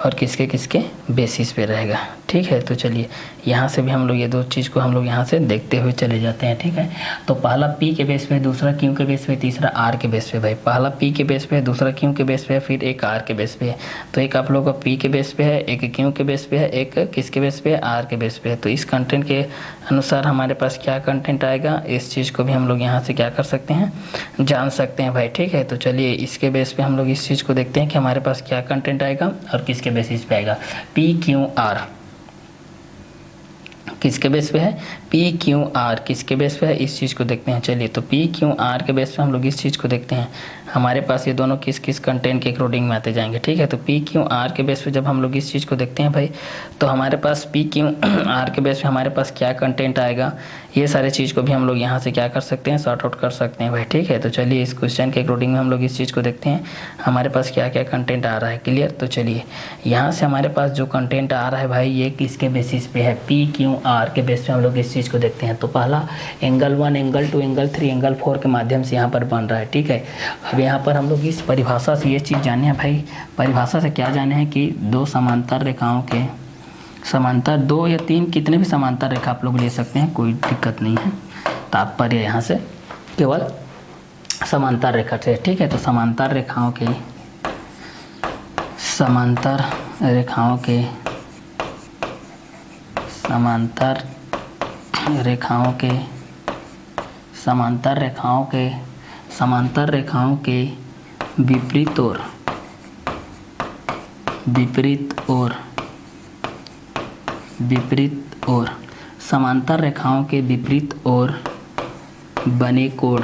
और किसके किसके बेसिस पे रहेगा। ठीक है, तो चलिए यहाँ से भी हम लोग ये दो चीज़ को हम लोग यहाँ से देखते हुए चले जाते हैं। ठीक है, तो पहला पी के बेस पे है, दूसरा क्यू के बेस पे, तीसरा आर के बेस पे। भाई पहला पी के बेस पे है, दूसरा क्यू के बेस पे है, फिर एक आर के बेस पे है। तो एक आप लोगों का पी के बेस पे है, एक क्यू के बेस पे है, एक किसके बेस पे है, आर के बेस पे है। तो इस कंटेंट के अनुसार हमारे पास क्या कंटेंट आएगा, इस चीज़ को भी हम लोग यहाँ से क्या कर सकते हैं, जान सकते हैं भाई। ठीक है, तो चलिए इसके बेस पे हम लोग इस चीज़ को देखते हैं कि हमारे पास क्या कंटेंट आएगा और किसके बेसिस पे आएगा। पी क्यू आर किसके बेस पे है, पी क्यू आर किसके बेस पे है, इस चीज़ को देखते हैं। चलिए तो पी क्यू आर के बेस पे हम लोग इस चीज़ को देखते हैं, हमारे पास ये दोनों किस किस कंटेंट के अकॉर्डिंग में आते जाएंगे। ठीक है, तो पी क्यू आर के बेस पे जब हम लोग इस चीज़ को देखते हैं भाई, तो हमारे पास पी क्यू आर के बेस पे हमारे पास क्या कंटेंट आएगा, ये सारे चीज़ को भी हम लोग यहाँ से क्या कर सकते हैं, सॉर्ट आउट कर सकते हैं भाई। ठीक है, तो चलिए इस क्वेश्चन के अकॉर्डिंग में हम लोग इस चीज़ को देखते हैं, हमारे पास क्या क्या कंटेंट आ रहा है। क्लियर, तो चलिए यहाँ से हमारे पास जो कंटेंट आ रहा है भाई, ये किसके बेसिस पे है, पी क्यू आर के बेस पे हम लोग इस चीज़ को देखते हैं। तो पहला एंगल 1, एंगल 2, एंगल 3, एंगल 4 के माध्यम से यहाँ पर बन रहा है। ठीक है, अब यहाँ पर हम लोग इस परिभाषा से ये चीज़ जाने हैं भाई, परिभाषा से क्या जाने हैं कि दो समांतर रेखाओं के समांतर, 2 या 3 कितने भी समांतर रेखा आप लोग ले सकते हैं, कोई दिक्कत नहीं है। तात्पर्य यहाँ से केवल समांतर रेखा से। ठीक है, तो समांतर रेखाओं के समांतर रेखाओं के समांतर रेखाओं के समांतर रेखाओं के समांतर रेखाओं के विपरीत ओर समांतर रेखाओं के विपरीत ओर बने कोण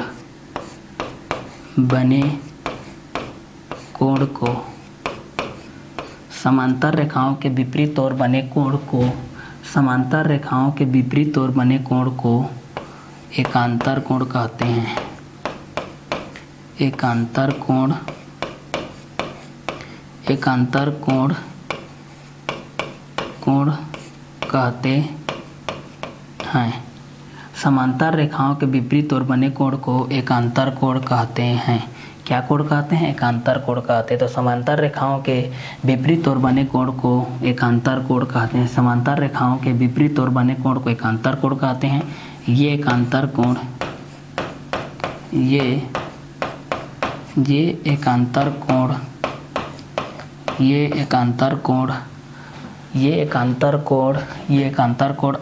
को समांतर रेखाओं के विपरीत ओर बने कोण को समांतर रेखाओं के विपरीत ओर बने कोण को एकांतर कोण कहते हैं। एकांतर कोण कहते हैं। समांतर रेखाओं के विपरीत ओर बने कोण को एकांतर कोण कहते हैं। क्या कोण कहते हैं, एकांतर कोण कहते हैं। तो समांतर रेखाओं के विपरीत ओर बने कोण को एकांतर कोण कहते हैं। समांतर रेखाओं के विपरीत ओर बने कोण को एकांतर कोण कहते हैं। ये एकांतर कोण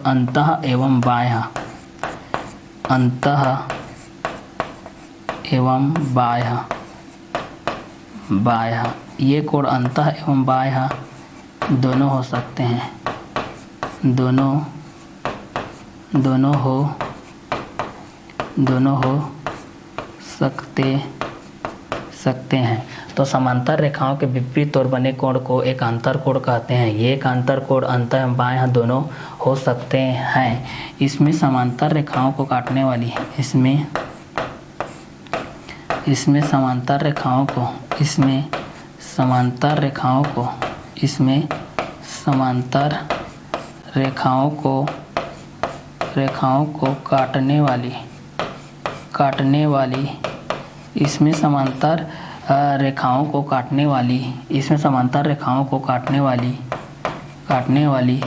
अंतः एवं बाह्य ये कोण अंतः एवं बाह्य दोनों हो सकते हैं, दोनों हो सकते हैं। तो समांतर रेखाओं के विपरीत ओर बने कोण को एकांतर कोण कहते हैं। ये एकांतर कोण अंतः एवं बाह्य दोनों हो सकते हैं। इसमें समांतर रेखाओं को काटने वाली इसमें समांतर रेखाओं को काटने वाली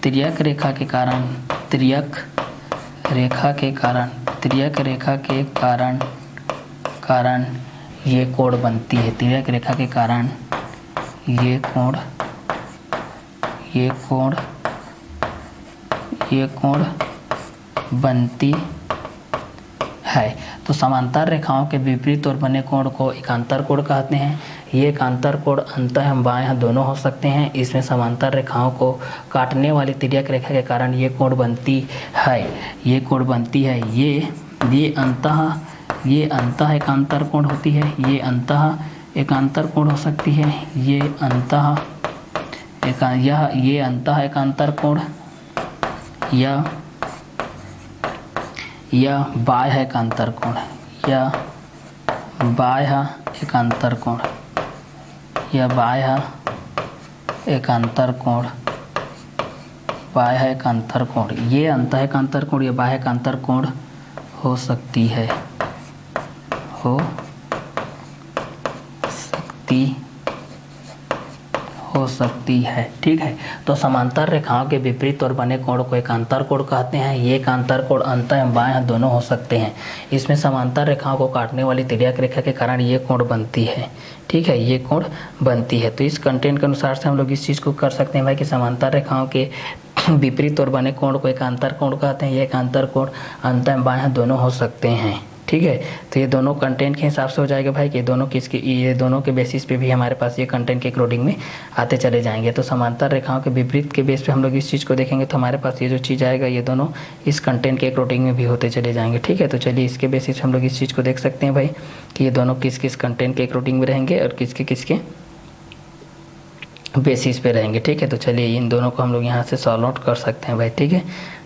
तिर्यक रेखा के कारण ये कोण बनती है। तिर्यक रेखा के कारण ये कोण बनती है। तो समांतर रेखाओं के विपरीत ओर बने कोण को एकांतर कोण कहते हैं। ये एकांतर कोण अंतः एवं बाह्य दोनों हो सकते हैं। इसमें समांतर रेखाओं को काटने वाली तिर्यक रेखा के कारण ये कोण बनती है। ये अंतः एकांतर कोण होती है। ये अंतः एकांतर कोण हो सकती है। ये अंतः एकांतर कोण या बाह्य एकांतर कोण ये अंतः एकांतर कोण या बाह्य एकांतर कोण हो सकती है। हो सकती है। ठीक है, तो समांतर रेखाओं के विपरीत और बने कोण को एकांतर कोण कहते हैं। ये एकांतर कोण अंतः एवं बाएं दोनों हो सकते हैं। इसमें समांतर रेखाओं को काटने वाली तिर्यक रेखा के कारण ये कोण बनती है। ठीक है, ये कोण बनती है। तो इस कंटेंट के अनुसार से हम लोग इस चीज़ को कर सकते हैं भाई कि समांतर रेखाओं के विपरीत और बने कोण को एकांतर कोण कहते हैं। ये एकांतर कोण अंतः एवं बाएं दोनों हो सकते हैं। ठीक है, तो ये दोनों कंटेंट के हिसाब से हो जाएगा भाई कि ये दोनों के बेसिस पे भी हमारे पास ये कंटेंट के अकॉर्डिंग में आते चले जाएंगे। तो समांतर रेखाओं के विपरीत के बेस पे हम लोग इस चीज़ को देखेंगे तो हमारे पास ये जो चीज़ आएगा ये दोनों इस कंटेंट के अकॉर्डिंग में भी होते चले जाएंगे। ठीक है, तो चलिए इसके बेसिस हम लोग इस चीज़ को देख सकते हैं भाई कि ये दोनों किस किस कंटेंट के अकॉर्डिंग में रहेंगे और किसके किसके बेसिस पे रहेंगे। ठीक है, तो चलिए इन दोनों को हम लोग यहाँ से सॉल्व आउट कर सकते हैं भाई। ठीक है,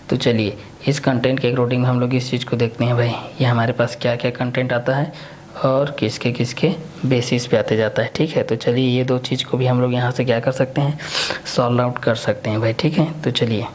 तो चलिए इस कंटेंट के अकॉर्डिंग हम लोग इस चीज़ को देखते हैं भाई ये हमारे पास क्या क्या कंटेंट आता है और किसके किसके बेसिस पे आते जाता है। ठीक है, तो चलिए ये दो चीज़ को भी हम लोग यहाँ से क्या कर सकते हैं, सॉल्व आउट कर सकते हैं भाई। ठीक है, तो चलिए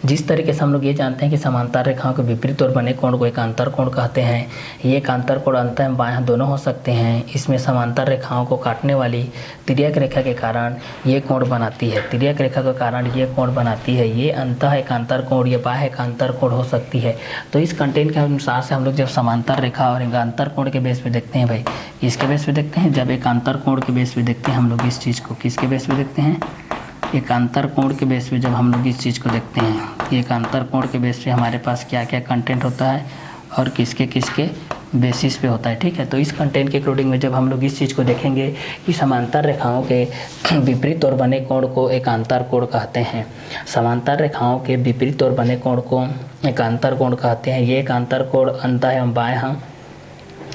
जिस तरीके से हम लोग ये जानते हैं कि समांतर रेखाओं के विपरीत और बने कोण को एकांतर कोण कहते हैं। ये एकांतर कोण अंतः एवं बायां दोनों हो सकते हैं। इसमें समांतर रेखाओं को काटने वाली तिर्यक रेखा के कारण ये कोण बनाती है। तिर्यक रेखा के कारण ये कोण बनाती है। ये अंतः एकांतर कोण या बाह्य एकांतर कोण हो सकती है। तो इस कंटेंट के अनुसार से हम लोग जब समांतर रेखा और एकांतर कोण के बेस पे देखते हैं भाई, इसके बेस पे देखते हैं, जब एकांतर कोण के बेस पे देखते हैं हम लोग इस चीज़ को, किसके बेस पे देखते हैं, एकांतर कोण के बेस पे जब हम लोग इस चीज़ को देखते हैं कि एकांतर कोण के बेस पे हमारे पास क्या क्या कंटेंट होता है और किसके किसके बेसिस पे होता है। ठीक है, तो इस कंटेंट के अकॉर्डिंग में जब हम लोग इस चीज़ को देखेंगे कि समांतर रेखाओं के विपरीत और बने कोण को एकांतर कोण कहते हैं। समांतर रेखाओं के विपरीत और बने कोण को एकांतर कोण कहते हैं। ये एकांतर कोण अंतः एवं बाह्य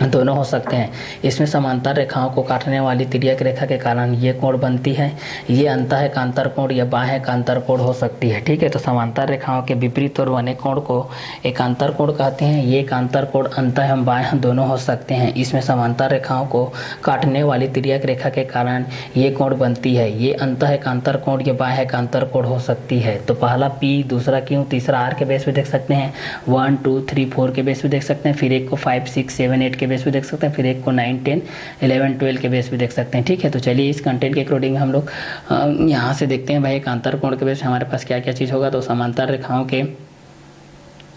दोनों हो सकते हैं। इसमें समांतर रेखाओं को काटने वाली तिर्यक रेखा के कारण ये कोण बनती है। ये अंतः एकांतर कोण या बाह्य एकांतर कोण हो सकती है। ठीक है, तो समांतर रेखाओं के विपरीत और बने कोण को एकांतर कोण कहते हैं। ये एकांतर कोण अंतः एवं बाह्य दोनों हो सकते हैं। इसमें समांतर रेखाओं को काटने वाली तिर्यक रेखा के कारण ये कोण बनती है। ये अंतः एकांतर कोण या बाह्य एकांतर कोण हो सकती है। तो पहला P, दूसरा Q, तीसरा R के बेस पे देख सकते हैं, 1 2 3 4 के बेस पे देख सकते हैं, फिर एक को 5 6 7 8 के बेस पे देख सकते हैं, फिर एक को 9 10 11 12 के बेस पे देख सकते हैं। ठीक है, तो चलिए इस कंटेंट के अकॉर्डिंग हम लोग यहाँ से देखते हैं भाई एकांतर कोण के बेस हमारे पास क्या क्या चीज़ होगा। तो समांतर रेखाओं के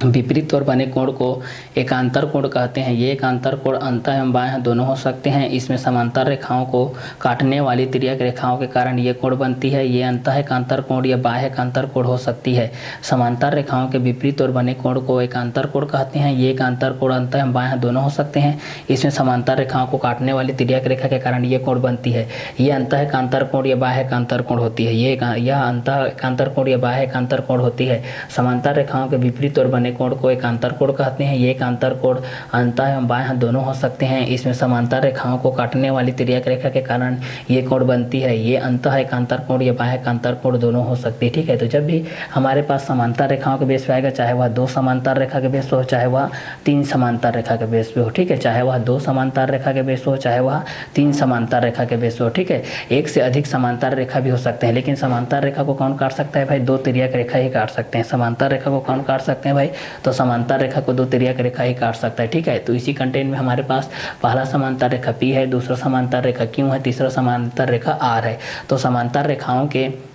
विपरीत और बने कोण को एकांतर कोण कहते हैं। ये एकांतर कोण अंतः एवं बाह्य दोनों हो सकते हैं। इसमें समांतर रेखाओं को काटने वाली तिर्यक रेखाओं के कारण ये कोण बनती है। ये अंतः एकांतर कोण या बाह्य एकांतर कोण हो सकती है। समांतर रेखाओं के विपरीत और बने कोण को एकांतर कोण कहते हैं। ये एकांतर कोण अंतः एवं बाह्य दोनों हो सकते हैं। इसमें समांतर रेखाओं को काटने वाली तिर्यक रेखा के कारण ये कोण बनती है। ये अंतः एकांतर कोण या बाह्य एकांतर कोण होती है। यह अंतः एकांतर कोण या बाह्य एकांतर कोण होती है। समांतर रेखाओं के विपरीत और बने कोण को एकांतर कोण कहते हैं। ये एकांतर कोण अंतः एवं बाह्य दोनों हो सकते हैं। इसमें समांतर रेखाओं को काटने वाली तिर्यक रेखा के कारण ये कोण बनती है। ये अंतः एकांतर कोण या बाह्य एकांतर कोण दोनों हो सकती है। ठीक है, तो जब भी हमारे पास समांतर रेखाओं के बेस पे आएगा, चाहे वह 2 समांतर रेखा के बेस पे हो, चाहे वह 3 समांतर रेखा के बेस पे हो। ठीक है, चाहे वह 2 समांतर रेखा के बेस पे हो, चाहे वह 3 समांतर रेखा के बेस पे हो। ठीक है, एक से अधिक समांतर रेखा भी हो सकते हैं, लेकिन समांतर रेखा को कौन काट सकता है भाई, 2 तिर्यक रेखा ही काट सकते हैं। समांतर रेखा को कौन काट सकते हैं भाई, तो समांतर रेखा को 2 तिर्यक रेखा ही काट सकता है। ठीक है, तो इसी कंटेंट में हमारे पास पहला समांतर रेखा P है, दूसरा समांतर रेखा Q है, तीसरा समांतर रेखा R है। तो समांतर रेखाओं के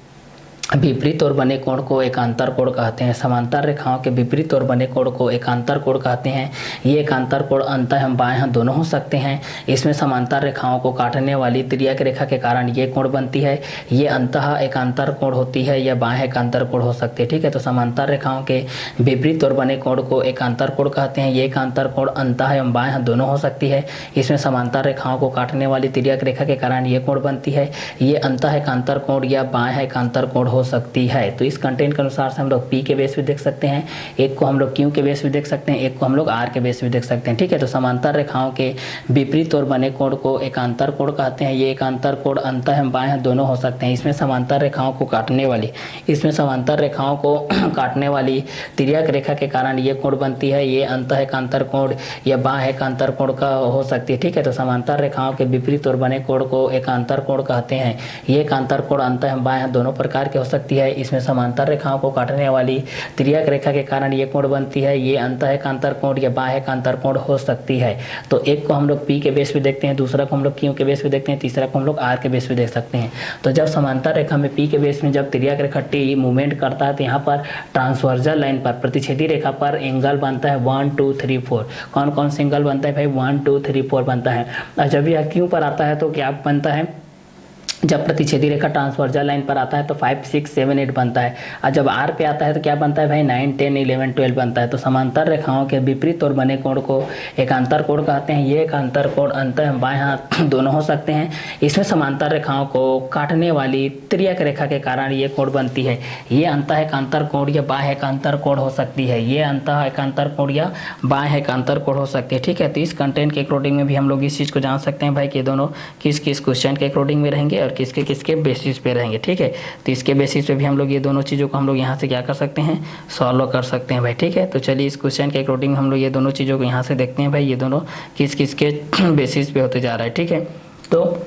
विपरीत और बने कोण को एकांतर कोण कहते हैं। समांतर रेखाओं के विपरीत और बने कोण को एकांतर कोण कहते हैं। ये एकांतर कोण अंतः एवं बाह्य दोनों हो सकते हैं। इसमें समांतर रेखाओं को काटने वाली तिर्यक रेखा के कारण ये कोण बनती है। ये अंतः एकांतर कोण होती है या बाह्य एकांतर कोण हो सकती है। ठीक है, तो समांतर रेखाओं के विपरीत और बने कोण को एकांतर कोण कहते हैं। ये एकांतर कोण अंतः एवं बाह्य दोनों हो सकती है। इसमें समांतर रेखाओं को काटने वाली तिर्यक रेखा के कारण ये कोण बनती है। ये अंतः एकांतर कोण या बाह्य एकांतर कोण हो सकती है। तो इस कंटेंट के अनुसार से हम लोग P के बेस पे देख सकते हैं, एक को हम लोग Q के बेस पे देख सकते हैं, एक को हम लोग R के बेस पे देख सकते हैं। ठीक है, तो समांतर रेखाओं के विपरीत और बने कोण को एकांतर कोण कहते हैं। ये एकांतर कोण अंतः एवं बाह्य दोनों हो सकते हैं। इसमें समांतर रेखाओं को काटने वाली तिर्यक रेखा के कारण ये कोण बनती है। ये अंतः एकांतर कोण या बाह्य एकांतर कोण का हो सकती है। ठीक है, तो समांतर रेखाओं के विपरीत और बने कोण को एकांतर कोण कहते हैं। ये एकांतर कोण अंतः एवं बाह्य दोनों प्रकार के हो सकती है। इसमें समांतर रेखाओं को काटने वाली तिर्यक रेखा के कारण ये कोण बनती है। ये अंतःकांतर कोण या बाह्यकांतर कोण हो सकती है। तो एक को हम लोग P के बेस पे देखते हैं, दूसरा को हम लोग Q के बेस पे देखते हैं, तीसरा को हम लोग R के बेस पे देख सकते हैं। तो जब समांतर रेखा में P के बेस में जब तिर्यक रेखा T मूवमेंट करता है तो यहाँ पर ट्रांसवर्जल लाइन पर प्रतिच्छेदी रेखा पर एंगल बनता है 1 2 3 4। कौन कौन से एंगल बनता है भाई? 1 2 3 4 बनता है। और जब यह Q पर आता है तो क्या बनता है? जब प्रतिच्छेदी रेखा ट्रांसवर्जल लाइन पर आता है तो 5 6 7 8 बनता है। और जब R पे आता है तो क्या बनता है भाई? 9 10 11 12 बनता है। तो समांतर रेखाओं के विपरीत और बने कोण को एकांतर कोण कहते हैं। ये एकांतर कोण अंतः बाएं हाथ दोनों हो सकते हैं। इसमें समांतर रेखाओं को काटने वाली तिर्यक रेखा के कारण ये कोण बनती है। ये अंतः एकांतर कोण या बाह्य एकांतर कोण हो सकती है। ये अंतः एकांतर कोण या बाह्य एकांतर कोण हो सकती है। ठीक है, तो इस कंटेंट के अकॉर्डिंग में भी हम लोग इस चीज़ को जान सकते हैं भाई कि दोनों किस किस क्वेश्चन के अकॉर्डिंग में रहेंगे और किसके किसके बेसिस पे रहेंगे। ठीक है, तो इसके बेसिस पे भी हम लोग ये दोनों चीज़ों को हम लोग यहाँ से क्या कर सकते हैं? सॉल्व कर सकते हैं भाई। ठीक है, तो चलिए इस क्वेश्चन के अकॉर्डिंग हम लोग ये दोनों चीज़ों को यहाँ से देखते हैं भाई, ये दोनों किस किस के बेसिस पे होते जा रहा है। ठीक है, तो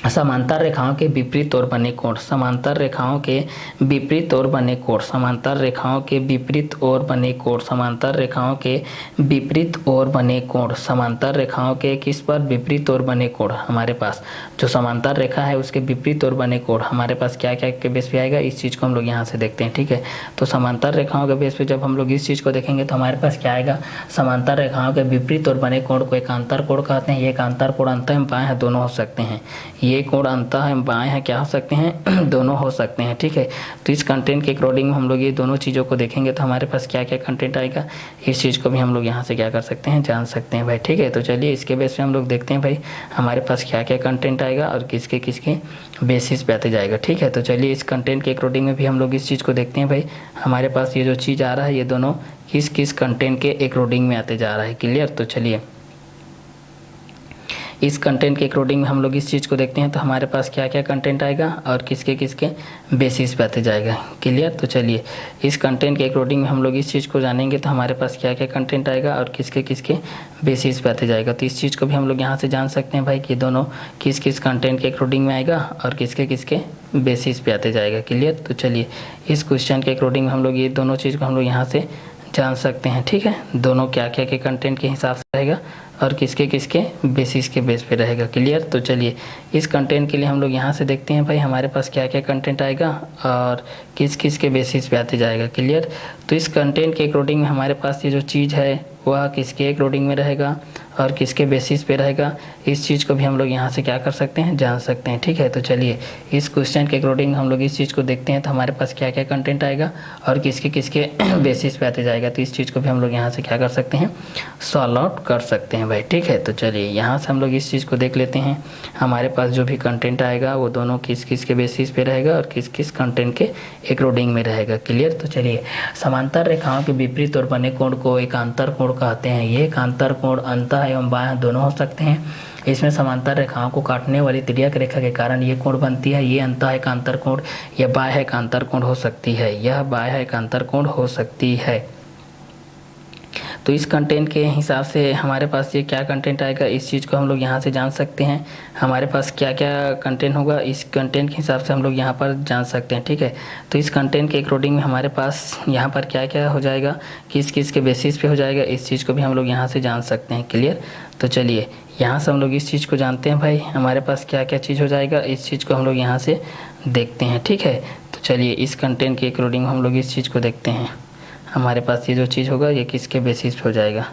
समांतर रेखाओं के विपरीत ओर बने कोण, समांतर रेखाओं के विपरीत ओर बने कोण, समांतर रेखाओं के विपरीत ओर बने कोण, समांतर रेखाओं के विपरीत ओर बने कोण, समांतर रेखाओं के किस पर? विपरीत ओर बने कोण। हमारे पास जो समांतर रेखा है उसके विपरीत ओर बने कोण हमारे पास क्या क्या के बेस पे आएगा, इस चीज़ को हम लोग यहाँ से देखते हैं। ठीक है, तो समांतर रेखाओं के बेस पे जब हम लोग इस चीज़ को देखेंगे तो हमारे पास क्या आएगा? समांतर रेखाओं के विपरीत ओर बने कोण को एकांतर कोण कहते हैं। ये एकांतर कोण अंतः बाएं दोनों हो सकते हैं। ये कोण अंतः है बाएं है क्या हो सकते हैं? दोनों हो सकते हैं। ठीक है, तो इस कंटेंट के अकॉर्डिंग हम लोग ये दोनों चीज़ों को देखेंगे तो हमारे पास क्या क्या कंटेंट आएगा, इस चीज़ को भी हम लोग यहाँ से क्या कर सकते हैं? जान सकते हैं भाई। ठीक है, तो चलिए इसके बेस पे हम लोग देखते हैं भाई हमारे पास क्या क्या कंटेंट आएगा और किसके किसके बेसिस पे आते जाएगा। ठीक है, तो चलिए इस कंटेंट के अकॉर्डिंग में भी हम लोग इस चीज़ को देखते हैं भाई हमारे पास ये जो चीज़ आ रहा है ये दोनों किस किस कंटेंट के अकॉर्डिंग में आते जा रहा है। क्लियर, तो चलिए इस कंटेंट के अकॉर्डिंग हम लोग इस चीज़ को देखते हैं तो हमारे पास क्या क्या कंटेंट आएगा और किसके किसके बेसिस पे आते जाएगा। क्लियर, तो चलिए इस कंटेंट के अकॉर्डिंग हम लोग इस चीज़ को जानेंगे तो हमारे पास क्या क्या कंटेंट आएगा और किसके किसके बेसिस पे आते जाएगा। तो इस चीज़ को भी हम लोग यहाँ से जान सकते हैं भाई कि दोनों किस किस कंटेंट के अकॉर्डिंग में आएगा और किसके किसके बेसिस पे आते जाएगा। क्लियर, तो चलिए इस क्वेश्चन के अकॉर्डिंग हम लोग ये दोनों चीज़ को हम लोग यहाँ से जान सकते हैं। ठीक है, दोनों क्या क्या के कंटेंट के हिसाब से रहेगा और किसके किसके बेसिस के बेस पे रहेगा। क्लियर, तो चलिए इस कंटेंट के लिए हम लोग यहाँ से देखते हैं भाई हमारे पास क्या क्या कंटेंट आएगा और किस किस के बेसिस पे आते जाएगा। क्लियर, तो इस कंटेंट के अकॉर्डिंग में हमारे पास ये जो चीज़ है वह किसके अकॉर्डिंग में रहेगा और किसके बेसिस पे रहेगा, इस चीज़ को भी हम लोग यहाँ से क्या कर सकते हैं? जान सकते हैं। ठीक है, तो चलिए इस क्वेश्चन के अकॉर्डिंग हम लोग इस चीज़ को देखते हैं तो हमारे पास क्या क्या कंटेंट आएगा और किसके किसके बेसिस पे आते जाएगा। तो इस चीज़ को भी हम लोग यहाँ से क्या कर सकते हैं? सॉल्व आउट कर सकते हैं भाई। ठीक है, तो चलिए यहाँ से हम लोग इस चीज़ को देख लेते हैं हमारे पास जो भी कंटेंट आएगा वो दोनों किस किस के बेसिस पे रहेगा और किस किस कंटेंट के अकॉर्डिंग में रहेगा। क्लियर, तो चलिए समांतर रेखाओं के विपरीत और बने कोण को एकांतर कोण कहते हैं। ये एकांतर कोण अंतः एवं बाह्य दोनों हो सकते हैं। इसमें समांतर रेखाओं को काटने वाली तिर्यक रेखा के कारण ये कोण बनती है। ये अंतः एकांतर कोण या बाह्य एकांतर कोण हो सकती है। यह बाह्य एकांतर कोण हो सकती है। तो इस कंटेंट के हिसाब से हमारे पास ये क्या कंटेंट आएगा, इस चीज़ को हम लोग यहाँ से जान सकते हैं। हमारे पास क्या क्या कंटेंट होगा इस कंटेंट के हिसाब से हम लोग यहाँ पर जान सकते हैं। ठीक है, तो इस कंटेंट के अकॉर्डिंग में हमारे पास यहाँ पर क्या क्या हो जाएगा, किस किस के बेसिस पे हो जाएगा, इस चीज़ को भी हम लोग यहाँ से जान सकते हैं। क्लियर, तो चलिए यहाँ से हम लोग इस चीज़ को जानते हैं भाई हमारे पास क्या क्या चीज़ हो जाएगा, इस चीज़ को हम लोग यहाँ से देखते हैं। ठीक है, तो चलिए इस कंटेंट के अकॉर्डिंग हम लोग इस चीज़ को देखते हैं हमारे पास ये जो चीज़ होगा ये किसके बेसिस पे हो जाएगा।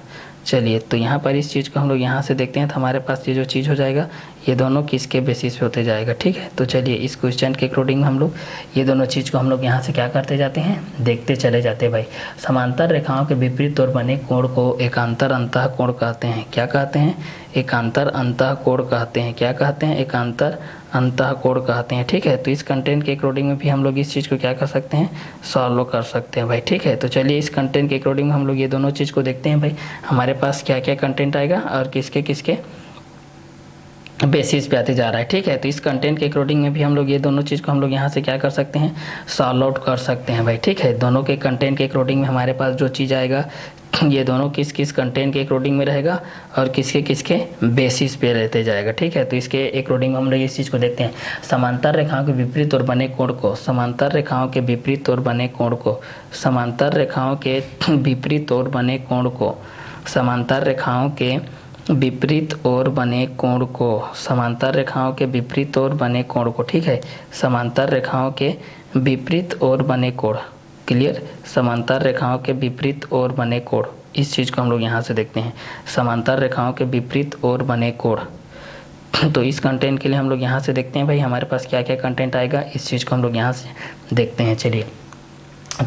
चलिए तो यहाँ पर इस चीज़ को हम लोग यहाँ से देखते हैं तो हमारे पास ये जो चीज़ हो जाएगा ये दोनों किसके बेसिस पे होते जाएगा। ठीक है, तो चलिए इस क्वेश्चन के अकॉर्डिंग हम लोग ये दोनों चीज़ को हम लोग यहाँ से क्या करते जाते हैं, देखते चले जाते हैं भाई। समांतर रेखाओं के विपरीत ओर बने कोण को एकांतर अंतः कोण कहते हैं। क्या कहते हैं? एकांतर अंतः कोण कहते हैं। क्या कहते हैं? एकांतर अंतः कोण कहते हैं। ठीक है, तो इस कंटेंट के अकॉर्डिंग में भी हम लोग इस चीज़ को क्या कर सकते हैं, सॉल्व कर सकते हैं भाई। ठीक है, तो चलिए इस कंटेंट के अकॉर्डिंग हम लोग ये दोनों चीज़ को देखते हैं भाई हमारे पास क्या क्या कंटेंट आएगा और किसके किसके बेसिस पे आते जा रहा है। ठीक है, तो इस कंटेंट के अकॉर्डिंग में भी हम लोग ये दोनों चीज़ को हम लोग यहाँ से क्या कर सकते हैं, सॉल्व आउट कर सकते हैं भाई। ठीक है, दोनों के कंटेंट के अकॉर्डिंग में हमारे पास जो चीज़ आएगा ये दोनों किस किस कंटेंट के अकॉर्डिंग में रहेगा और किसके किसके बेसिस पे रहते जाएगा। ठीक है, तो इसके अकॉर्डिंग हम लोग इस चीज़ को देखते हैं। समांतर रेखाओं के विपरीत और बने कोण को, समांतर रेखाओं के विपरीत और बने कोण को, समांतर रेखाओं के विपरीत और बने कोण को, समांतर रेखाओं के विपरीत और बने कोण को, समांतर रेखाओं के विपरीत और बने कोण को। ठीक है, समांतर रेखाओं के विपरीत और बने कोण, क्लियर, समांतर रेखाओं के विपरीत और बने कोण, इस चीज़ को हम लोग यहाँ से देखते हैं, समांतर रेखाओं के विपरीत और बने कोण। तो इस कंटेंट के लिए हम लोग यहाँ से देखते हैं भाई हमारे पास क्या क्या कंटेंट आएगा, इस चीज़ को हम लोग यहाँ से देखते हैं। चलिए,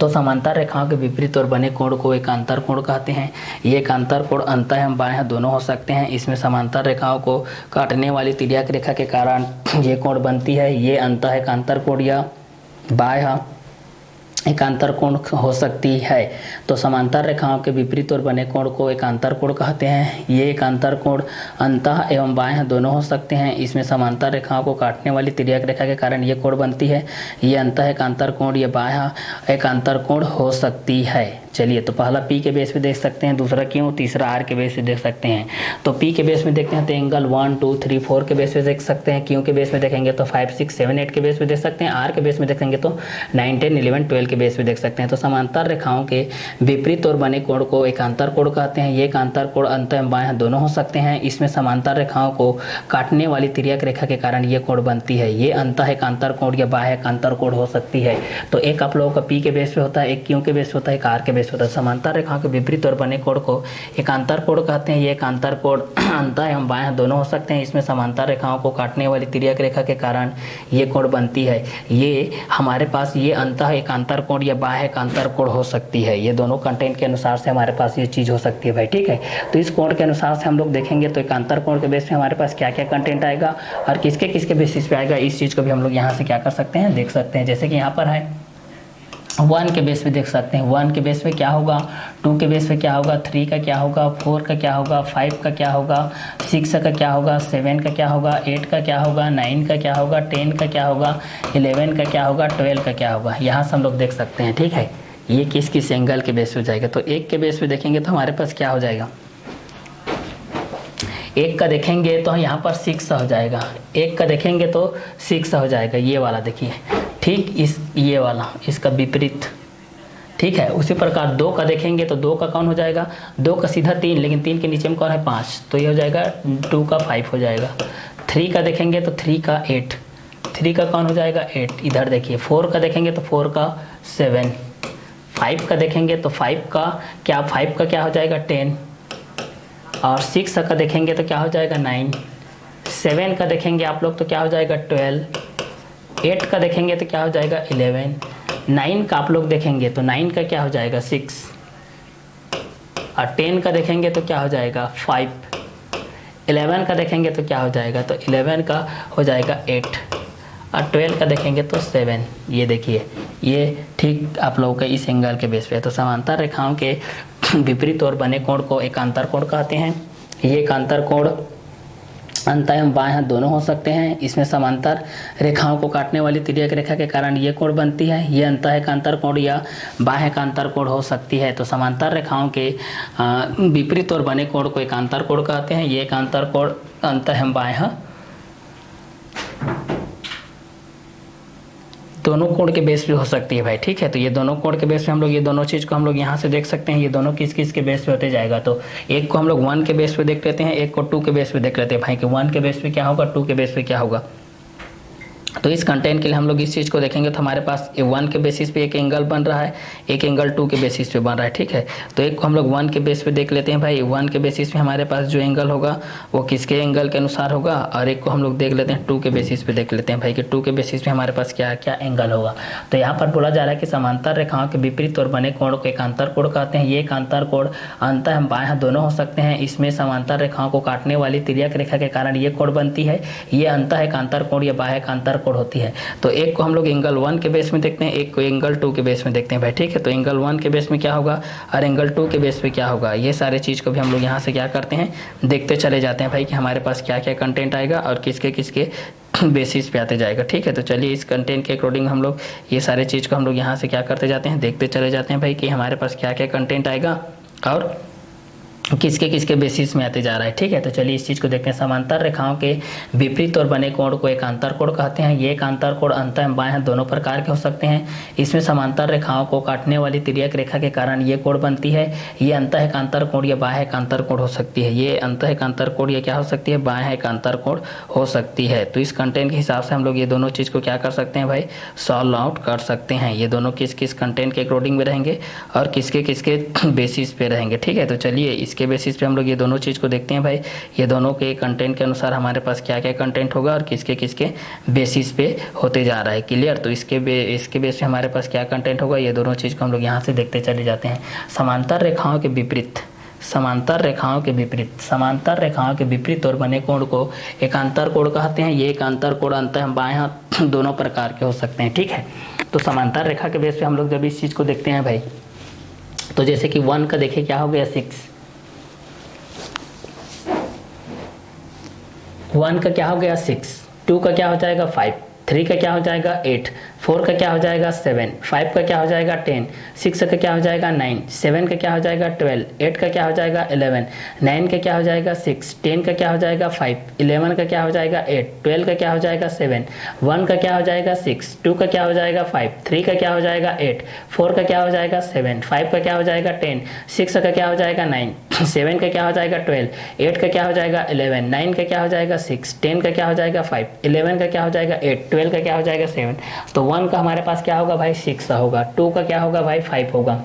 तो समांतर रेखाओं के विपरीत और बने कोण को एकांतर कोण कहते हैं। ये एकांतर कोण अंतः एवं बाह्य दोनों हो सकते हैं। इसमें समांतर रेखाओं को काटने वाली तिर्यक रेखा के कारण ये कोण बनती है। ये अंतः एकांतर कोण या बाह्य एकांतर कोण हो सकती है। तो समांतर रेखाओं के विपरीत और बने कोण को एकांतर कोण कहते हैं। ये एकांतर कोण अंतः एवं बाह्य दोनों हो सकते हैं। इसमें समांतर रेखाओं को काटने वाली तिर्यक रेखा के कारण ये कोण बनती है। ये अंतः एकांतर कोण या बाह्य एकांतर कोण हो सकती है। चलिए, तो पहला पी के बेस पे देख सकते हैं, दूसरा क्यों, तीसरा आर के बेस पे देख सकते हैं। तो पी के बेस में देखते हैं तो एंगल 1 2 3 4 के बेस पे देख सकते हैं। क्यों के बेस में देखेंगे तो 5 6 7 8 के बेस पे देख सकते हैं। आर के बेस में देखेंगे तो 9 10 11 12 के बेस पे देख सकते हैं। तो समांतर रेखाओं के विपरीत और बने कोण को एकांतर कोण कहते हैं। ये एकांतर कोण अंतः एवं बाह्य दोनों हो सकते हैं। इसमें समांतर रेखाओं को काटने वाली तिर्यक रेखा के कारण ये कोण बनती है। ये अंतः एकांतर कोण या बाह्य एकांतर कोण हो सकती है। तो एक आप लोगों का पी के बेस पे होता है, एक क्यों के बेस पे होता है, एक आर के बेस पे होता है। समांतर रेखाओं के विपरीत और बने कोण को एकांतर कोण कहते हैं। ये एकांतर कोण अंतः एवं बाह्य दोनों हो सकते हैं। इसमें समांतर रेखाओं को काटने वाली तिर्यक रेखा के कारण ये कोण बनती है। ये हमारे पास ये अंतः एकांतर कोण या बाह्य एकांतर कोण हो सकती है। ये दोनों कंटेंट के अनुसार से हमारे पास ये चीज़ हो सकती है भाई। ठीक है, तो इस कोण के अनुसार से हम लोग देखेंगे तो एकांतर कोण के बेस पे हमारे पास क्या क्या कंटेंट आएगा और किसके किसके बेसिस पे आएगा, इस चीज़ को भी हम लोग यहाँ से क्या कर सकते हैं, देख सकते हैं। जैसे कि यहाँ पर है 1 के बेस पे देख सकते हैं। 1 के बेस पे क्या होगा, 2 के बेस पे क्या होगा, 3 का क्या होगा, 4 का क्या होगा, 5 का क्या होगा, 6 का क्या होगा, 7 का क्या होगा, 8 का क्या होगा, 9 का क्या होगा, 10 का क्या होगा, 11 का क्या होगा, 12 का क्या होगा। यहाँ से हम लोग देख सकते हैं। ठीक है, ये किस किस एंगल के बेस पे हो जाएगा। तो 1 के बेस पे देखेंगे तो हमारे पास क्या हो जाएगा, 1 का देखेंगे तो यहाँ पर 6 हो जाएगा। 1 का देखेंगे तो 6 हो जाएगा, ये वाला देखिए। ठीक, इस ये वाला इसका विपरीत। ठीक है, उसी प्रकार 2 का देखेंगे तो 2 का कौन हो जाएगा, 2 का सीधा 3, लेकिन 3 के नीचे में कौन है 5, तो ये हो जाएगा 2 का 5 हो जाएगा। 3 का देखेंगे तो 3 का 8, 3 का कौन हो जाएगा 8, इधर देखिए। 4 का देखेंगे तो 4 का 7, 5 का देखेंगे तो 5 का क्या हो जाएगा 10, और 6 का देखेंगे तो क्या हो जाएगा 9, 7 का देखेंगे आप लोग तो क्या हो जाएगा 12, 8 का देखेंगे तो क्या हो जाएगा 11, 9 का आप लोग देखेंगे तो 9 का क्या हो जाएगा 6, और 10 का देखेंगे तो क्या हो जाएगा 5, 11 का देखेंगे तो क्या हो जाएगा, तो 11 का हो जाएगा 8, और 12 का देखेंगे तो 7। ये देखिए, ये ठीक आप लोगों का इस एंगल के बेस पे है। तो समांतर रेखाओं के विपरीत और बने कोण को एकांतर कोण कहते हैं। ये एकांतर कोण अंतः एवं बाह्य दोनों हो सकते हैं। इसमें समांतर रेखाओं को काटने वाली तिर्यक रेखा के कारण ये कोण बनती है। ये अंतः एकांतर कोण या बाह्य एकांतर कोण हो सकती है। तो समांतर रेखाओं के विपरीत और बने कोण को एकांतर कोण कहते हैं। ये एकांतर कोण अंतः एवं बाह्य दोनों कोण के बेस पे हो सकती है भाई। ठीक है, तो ये दोनों कोण के बेस पे हम लोग ये दोनों चीज़ को हम लोग यहाँ से देख सकते हैं। ये दोनों किस किस के बेस पे होते जाएगा, तो एक को हम लोग 1 के बेस पे देख लेते हैं, एक को 2 के बेस पे देख लेते हैं भाई कि 1 के बेस पे क्या होगा, 2 के बेस पे क्या होगा। तो इस कंटेंट के लिए हम लोग इस चीज़ को देखेंगे तो हमारे पास 1 के बेसिस पे एक एंगल बन रहा है, एक एंगल 2 के बेसिस पे बन रहा है। ठीक है, तो एक को हम लोग 1 के बेस पे देख लेते हैं भाई। 1 के बेसिस पे हमारे पास जो एंगल होगा वो किसके एंगल के अनुसार होगा, और एक को हम लोग देख लेते हैं 2 के बेसिस पे देख लेते हैं भाई कि 2 के बेसिस पे हमारे पास क्या क्या एंगल होगा। तो यहाँ पर बोला जा रहा है कि समांतर रेखाओं के विपरीत और बने कोण को एकांतर कोण कहते हैं। ये एकांतर कोण अंतः एवं बाह्य दोनों हो सकते हैं। इसमें समांतर रेखाओं को काटने वाली तिर्यक रेखा के कारण ये कोण बनती है। ये अंतः एकांतर कोण या बाह्य एकांतर कोण होती है। तो एक को हम लोग एंगल 1 के बेस में देखते हैं, एक को एंगल 2 के बेस में देखते हैं भाई, ठीक है। तो एंगल 1 के बेस में क्या होगा और एंगल 2 के बेस पे क्या होगा, ये सारे चीज़ को भी हम लोग यहाँ से क्या करते हैं, देखते चले जाते हैं भाई कि हमारे पास क्या क्या कंटेंट आएगा और किसके किसके बेसिस पे आते जाएगा, ठीक है। तो चलिए इस कंटेंट के अकॉर्डिंग हम लोग ये सारे चीज़ को हम लोग यहाँ से क्या करते जाते हैं, देखते चले जाते हैं भाई कि हमारे पास क्या क्या कंटेंट आएगा और किसके किसके बेसिस में आते जा रहा है, ठीक है। तो चलिए इस चीज़ को देखते हैं। समांतर रेखाओं के विपरीत और बने कोण को एकांतर कोण कहते हैं। ये एकांतर कोण अंतः एवं बाह्य दोनों प्रकार के हो सकते हैं। इसमें समांतर रेखाओं को काटने वाली तिर्यक रेखा के कारण ये कोण बनती है। ये अंतः एकांतर कोण या बाह्य एकांतर कोण हो सकती है। ये अंतः एकांतर कोण या क्या हो सकती है, बाह्य एकांतर कोण हो सकती है। तो इस कंटेंट के हिसाब से हम लोग ये दोनों चीज़ को क्या कर सकते हैं भाई, सॉल्व आउट कर सकते हैं। ये दोनों किस किस कंटेंट के अकॉर्डिंग में रहेंगे और किसके किसके बेसिस पे रहेंगे, ठीक है। तो चलिए इसके बेसिस पे हम लोग ये दोनों चीज़ को देखते हैं भाई, ये दोनों के कंटेंट के अनुसार हमारे पास क्या क्या कंटेंट होगा और किसके किसके बेसिस पे होते जा रहा है, क्लियर। तो इसके बेस पे हमारे पास क्या कंटेंट होगा, ये दोनों चीज़ को हम लोग यहाँ से देखते चले जाते हैं। समांतर रेखाओं के विपरीत, समांतर रेखाओं के विपरीत, समांतर रेखाओं के विपरीत और बने कोण को एकांतर कोण कहते हैं। ये एकांतर कोण अंतः बाह्य दोनों प्रकार के हो सकते हैं, ठीक है। तो समांतर रेखा के बेस पे हम लोग जब इस चीज़ को देखते हैं भाई, तो जैसे कि 1 का देखिए क्या हो गया 6, 1 का क्या हो गया 6, 2 का क्या हो जाएगा 5, 3 का क्या हो जाएगा 8, 4 का क्या हो जाएगा 7, 5 का क्या हो जाएगा 10, 6 का क्या हो जाएगा 9, 7 का क्या हो जाएगा 12, 8 का क्या हो जाएगा 11, 9 का क्या हो जाएगा 6, 10 का क्या हो जाएगा 5, 11 का क्या हो जाएगा 8, 12 का क्या हो जाएगा 7, 1 का क्या हो जाएगा 6, 2 का क्या हो जाएगा 5, 3 का क्या हो जाएगा 8, 4 का क्या हो जाएगा 7, 5 का क्या हो जाएगा 10, 6 का क्या हो जाएगा 9, 7 का क्या हो जाएगा 12, 8 का क्या हो जाएगा 11, 9 का क्या हो जाएगा 6, 10 का क्या हो जाएगा 5, 11 का क्या हो जाएगा 8, 12 का क्या हो जाएगा 7। तो 1 का हमारे पास क्या होगा भाई 6 होगा, 2 का क्या होगा भाई 5 होगा,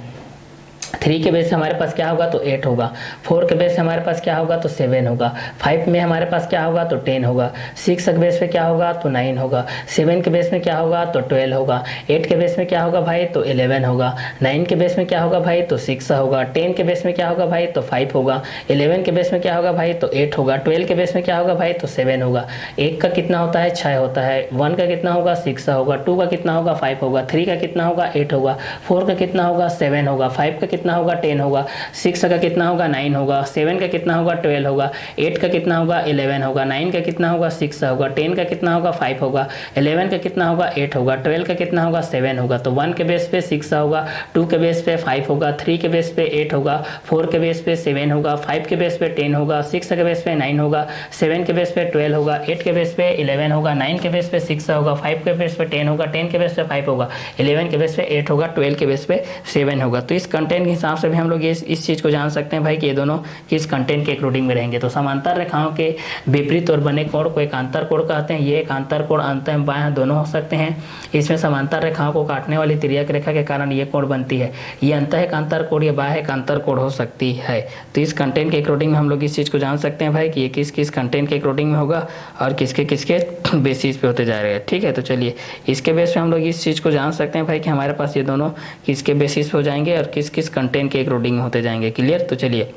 3 के बेस से हमारे पास क्या होगा तो 8 होगा, 4 के बेस से हमारे पास क्या होगा तो 7 होगा, 5 में हमारे पास क्या होगा तो 10 होगा, 6 के बेस पे क्या होगा तो 9 होगा, 7 के बेस में क्या होगा तो 12 होगा, 8 के बेस में क्या होगा भाई तो 11 होगा, 9 के बेस में क्या होगा भाई तो 6 होगा, 10 के बेस में क्या होगा भाई तो 5 होगा, 11 के बेस में क्या होगा भाई तो 8 होगा, 12 के बेस में क्या होगा भाई तो 7 होगा। 1 का कितना होता है 6 होता है, 1 का कितना होगा 6 होगा, 2 का कितना होगा 5 होगा, 3 का कितना होगा 8 होगा, 4 का कितना होगा 7 होगा, 5 का कितना होगा 10 होगा, 6 का कितना होगा 9 होगा, 7 का कितना होगा 12 होगा, 8 का कितना होगा 11 होगा, 9 का कितना होगा 6 होगा, 10 का कितना होगा 5 होगा, 11 का कितना होगा 8 होगा, 12 का कितना होगा 7 होगा। तो 1 के बेस पे 6 होगा, 2 के बेस पे 5 होगा, 3 के बेस पे 8 होगा, 4 के बेस पे 7 होगा, 5 के बेस पे 10 होगा, 6 के बेस पे 9 होगा, 7 के बेस पे 12 होगा, 8 के बेस पे 11 होगा, 9 के बेस पे 6 होगा, 5 के बेस पे 10 होगा, 10 के बेस पे 5 होगा, 11 के बेस पे 8 होगा, 12 के बेस पे 7 होगा। तो इस कंटेंट के हिसाब से भी हम लोग इस चीज़ को जान सकते हैं भाई कि ये दोनों किस कंटेंट के अकॉर्डिंग में रहेंगे। तो समांतर रेखाओं के विपरीत और बने कोण को एकांतर कोण कहते हैं। ये एकांतर कोण अंतः एवं बाह्य दोनों हो सकते हैं। इसमें समांतर रेखाओं को काटने वाली तिर्यक रेखा के कारण ये कोण बनती है। ये अंतः एकांतर कोण या बाह्य एकांतर कोण हो सकती है। तो इस कंटेंट के अकॉर्डिंग में हम लोग इस चीज़ को जान सकते हैं भाई कि ये किस किस कंटेंट के अकॉर्डिंग में होगा और किसके किसके बेसिस पे होते जा रहे हैं, ठीक है। तो चलिए इसके बेस पे हम लोग इस चीज़ को जान सकते हैं भाई कि हमारे पास ये दोनों किसके बेसिस पे हो जाएंगे और किस किस कंटेंट के अकॉर्डिंग होते जाएंगे, क्लियर। तो चलिए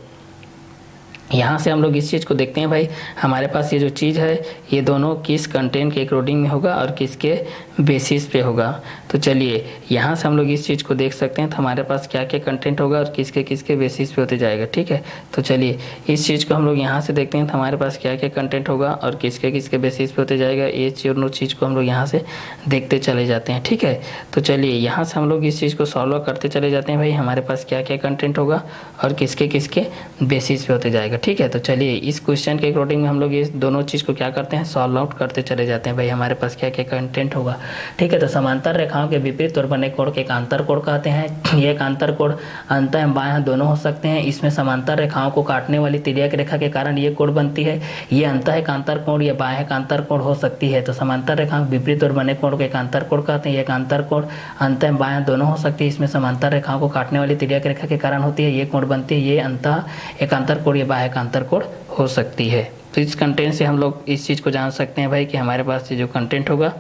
यहाँ से हम लोग इस चीज़ को देखते हैं भाई, हमारे पास ये जो चीज़ है ये दोनों किस कंटेंट के अकॉर्डिंग में होगा और किसके बेसिस पे होगा। तो चलिए यहाँ से हम लोग इस चीज़ को देख सकते हैं तो हमारे पास क्या क्या कंटेंट होगा और किसके किसके बेसिस पे होते जाएगा, ठीक है। तो चलिए इस चीज़ को हम लोग यहाँ से देखते हैं तो हमारे पास क्या क्या कंटेंट होगा और किसके किसके बेसिस पे होते जाएगा। ये दोनों चीज़ को हम लोग यहाँ से देखते चले जाते हैं, ठीक है। तो चलिए यहाँ से हम लोग इस चीज़ को सॉल्व करते चले जाते हैं भाई, हमारे पास क्या क्या कंटेंट होगा और किसके किसके बेसिस पे होते जाएगा, ठीक है। तो चलिए इस क्वेश्चन के अकॉर्डिंग में हम लोग ये दोनों चीज़ को क्या करते हैं, सॉल्व आउट करते चले जाते हैं भाई, हमारे पास क्या क्या कंटेंट होगा, ठीक है। तो समांतर रेखाओं के विपरीत और बने कोण के एकांतर कोण कहते हैं। ये एकांतर कोण अंतः एवं बाह्य दोनों हो सकते हैं। इसमें समांतर रेखाओं को काटने वाली तिर्यक रेखा के कारण ये कोण बनती है। ये अंतः एकांतर कोण या बाह्य एकांतर कोण हो सकती है। तो समांतर रेखाओं के विपरीत और बने कोण को एकांतर कोण कहते हैं। ये एकांतर कोण अंतः एवं बाह्य दोनों हो सकती है। इसमें समांतर रेखाओं को काटने वाली तिर्यक रेखा के कारण होती है, ये कोण बनती है। ये अंतः एकांतर कोण या बाह्य एकांतर कोण हो सकती है। तो इस कंटेंट से हम लोग इस चीज़ को जान सकते हैं भाई कि हमारे पास ये जो कंटेंट होगा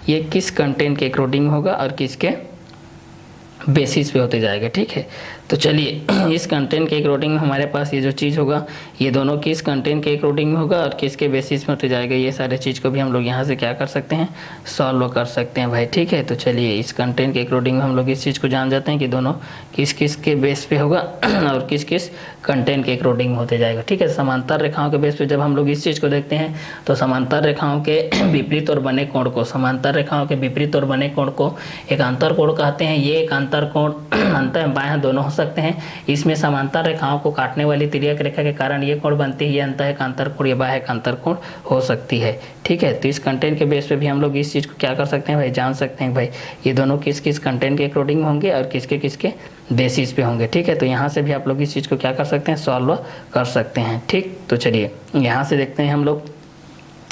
ये किस कंटेंट के अकॉर्डिंग होगा और किसके बेसिस पे होते जाएगा। ठीक है, तो चलिए इस कंटेंट के अकॉर्डिंग में हमारे पास ये जो चीज़ होगा ये दोनों किस कंटेंट के अकॉर्डिंग में होगा और किसके बेसिस में होते जाएगा, ये सारे चीज़ को भी हम लोग यहाँ से क्या कर सकते हैं, सॉल्व कर सकते हैं भाई। ठीक है, तो चलिए इस कंटेंट के अकॉर्डिंग में हम लोग इस चीज़ को जान जाते हैं कि दोनों किस किस के बेस पे होगा और किस किस कंटेंट के अकॉर्डिंग में होते जाएगा। ठीक है, समांतर रेखाओं के बेस पे जब हम लोग इस चीज़ को देखते हैं तो समांतर रेखाओं के विपरीत और बने कोण को, समांतर रेखाओं के विपरीत और बने कोण को एकांतर कोण कहते हैं। ये एकांतर कोण अंतः बाह्य दोनों हो सकते हैं। इसमें समांतर रेखाओं को काटने वाली तिर्यक रेखा के कारण ये कोण बनती है, ये अंतः एकांतर कोण या बाह्य एकांतर कोण हो सकती है। ठीक है, तो इस कंटेंट के बेस पे भी हम लोग इस चीज़ को क्या कर सकते हैं भाई, जान सकते हैं भाई ये दोनों किस किस कंटेंट के अकॉर्डिंग होंगे और किसके किसके बेसिस पे होंगे। ठीक है, तो यहाँ से भी आप लोग इस चीज़ को क्या कर सकते हैं, सॉल्व कर सकते हैं। ठीक, तो चलिए यहाँ से देखते हैं हम लोग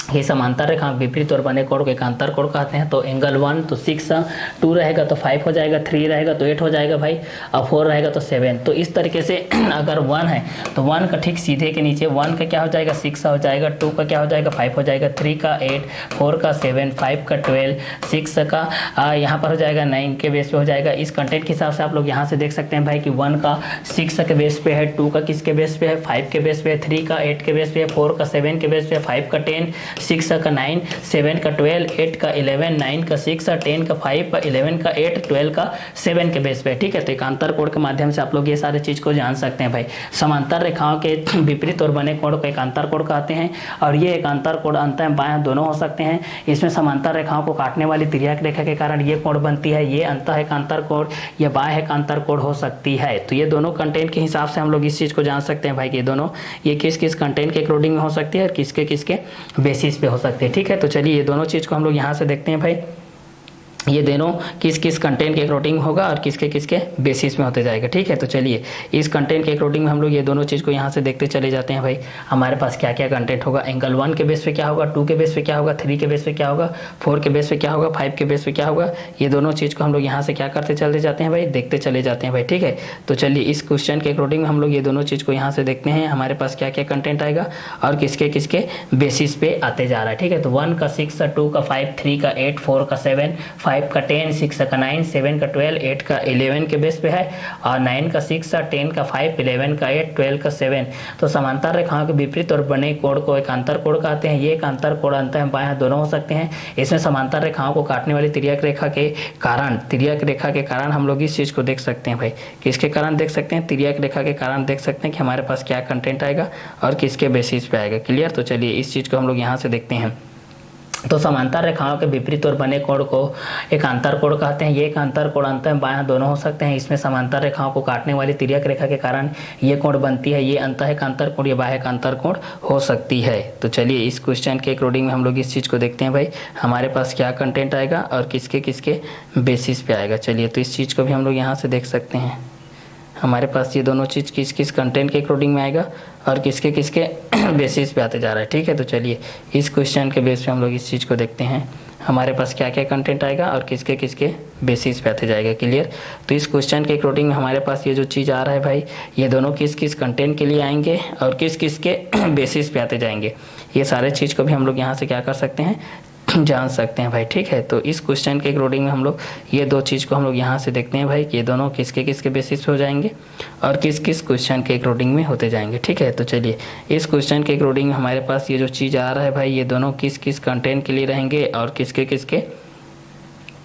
ये समांतर रेखा विपरीत और बने कोण को एकांतर कोण कहते हैं। तो एंगल 1 तो 6, 2 रहेगा तो 5 हो जाएगा, 3 रहेगा तो 8 हो जाएगा भाई, और 4 रहेगा तो 7। तो इस तरीके से अगर 1 है तो 1 का ठीक सीधे के नीचे 1 का क्या हो जाएगा, 6 हो जाएगा, 2 का क्या हो जाएगा, 5 हो जाएगा, 3 का 8, 4 का 7, 5 का 12, 6 का यहाँ पर हो जाएगा 9 के बेस पे हो जाएगा। इस कंटेंट के हिसाब से आप लोग यहाँ से देख सकते हैं भाई कि 1 का 6 के बेस पे है, 2 का किसके बेस पे है, 5 के बेस पे है, 3 का 8 के बेस पे है, 4 का 7 के बेस पे है, 5 का 10, 6 का 9, 7 का 12, 8 का 11, 9 का 6, 10 का 5, 11 का 8, 12 का 7 के बेस पे। ठीक है, तो एकांतर कोण के माध्यम से आप लोग ये सारे चीज को जान सकते हैं भाई। समांतर रेखाओं के विपरीत और बने कोण को एकांतर कोण कहते हैं और ये एकांतर कोण अंतः बाह्य दोनों हो सकते हैं। इसमें समांतर रेखाओं को काटने वाली तिर्यक रेखा के कारण ये कोण बनती है, ये अंतः एकांतर कोण या बाह्य एकांतर कोण हो सकती है। तो ये दोनों कंटेंट के हिसाब से हम लोग इस चीज को जान सकते हैं भाई कि दोनों ये किस किस कंटेंट के अकॉर्डिंग में हो सकती है और किसके किसके बेसिस पे हो सकती है। ठीक है, तो चलिए ये दोनों चीज़ को हम लोग यहाँ से देखते हैं भाई, ये दोनों किस किस कंटेंट के अकॉर्डिंग होगा और किसके किसके बेसिस में होते जाएगा। ठीक है, तो चलिए इस कंटेंट के अकॉर्डिंग में हम लोग ये दोनों चीज़ को यहाँ से देखते चले जाते हैं भाई। हमारे पास क्या क्या कंटेंट होगा, एंगल 1 के बेस पे क्या होगा, 2 के बेस पे क्या होगा, 3 के बेस पे क्या होगा, 4 के बेस पे क्या होगा, 5 के बेस पे क्या होगा, ये दोनों चीज़ को हम लोग यहाँ से क्या करते चले जाते हैं भाई, देखते चले जाते हैं भाई। ठीक है, तो चलिए इस क्वेश्चन के अकॉर्डिंग हम लोग ये दोनों चीज़ को यहाँ से देखते हैं हमारे पास क्या क्या कंटेंट आएगा और किसके किसके बेसिस पे आते जा रहा है। ठीक है, तो 1 का 6, 2 का 5, 3 का 8, 4 का 7, 5 का 10, 6 का 9, 7 का 12, 8 का 11 के बेस पे है और 9 का 6, 10 का 5, 11 का 8, 12 का 7। तो समांतर रेखाओं के विपरीत और बने कोण को एकांतर कोण कहते हैं। ये एकांतर कोण अंतः बाह्य दोनों हो सकते हैं। इसमें समांतर रेखाओं को काटने वाली तिर्यक रेखा के कारण हम लोग इस चीज को देख सकते हैं भाई, किसके कारण देख सकते हैं, तिर्यक रेखा के कारण देख सकते हैं कि हमारे पास क्या कंटेंट आएगा और किसके बेसिस पे आएगा। क्लियर, तो चलिए इस चीज को हम लोग यहाँ से देखते हैं। तो समांतर रेखाओं के विपरीत और बने कोण को एकांतर कोण कहते हैं। ये एकांतर कोण अंतः बाह्य दोनों हो सकते हैं। इसमें समांतर रेखाओं को काटने वाली तिर्यक रेखा के कारण ये कोण बनती है, ये अंतः एकांतर कोण या बाह्य एकांतर कोण हो सकती है। तो चलिए इस क्वेश्चन के अकॉर्डिंग में हम लोग इस चीज़ को देखते हैं भाई, हमारे पास क्या कंटेंट आएगा और किसके किसके बेसिस पे आएगा। चलिए तो इस चीज़ को भी हम लोग यहाँ से देख सकते हैं, हमारे पास ये दोनों चीज़ किस किस कंटेंट के अकॉर्डिंग में आएगा और किसके किसके बेसिस पे आते जा रहा है। ठीक है, तो चलिए इस क्वेश्चन के बेस पे हम लोग इस चीज़ को देखते हैं, हमारे पास क्या क्या कंटेंट आएगा और किसके किसके बेसिस पे आते जाएगा। क्लियर, तो इस क्वेश्चन के अकॉर्डिंग में हमारे पास ये जो चीज़ आ रहा है भाई, ये दोनों किस किस कंटेंट के लिए आएंगे और किस किस के बेसिस पे आते जाएंगे, ये सारे चीज़ को भी हम लोग यहाँ से क्या कर सकते हैं, जान सकते हैं भाई। ठीक है, तो इस क्वेश्चन के अकॉर्डिंग में हम लोग ये दो चीज़ को हम लोग यहाँ से देखते हैं भाई कि ये दोनों किसके किसके बेसिस पे हो जाएंगे और किस किस क्वेश्चन के अकॉर्डिंग में होते जाएंगे। ठीक है, तो चलिए इस क्वेश्चन के अकॉर्डिंग हमारे पास ये जो चीज़ आ रहा है भाई, ये दोनों किस किस कंटेंट के लिए रहेंगे और किसके किसके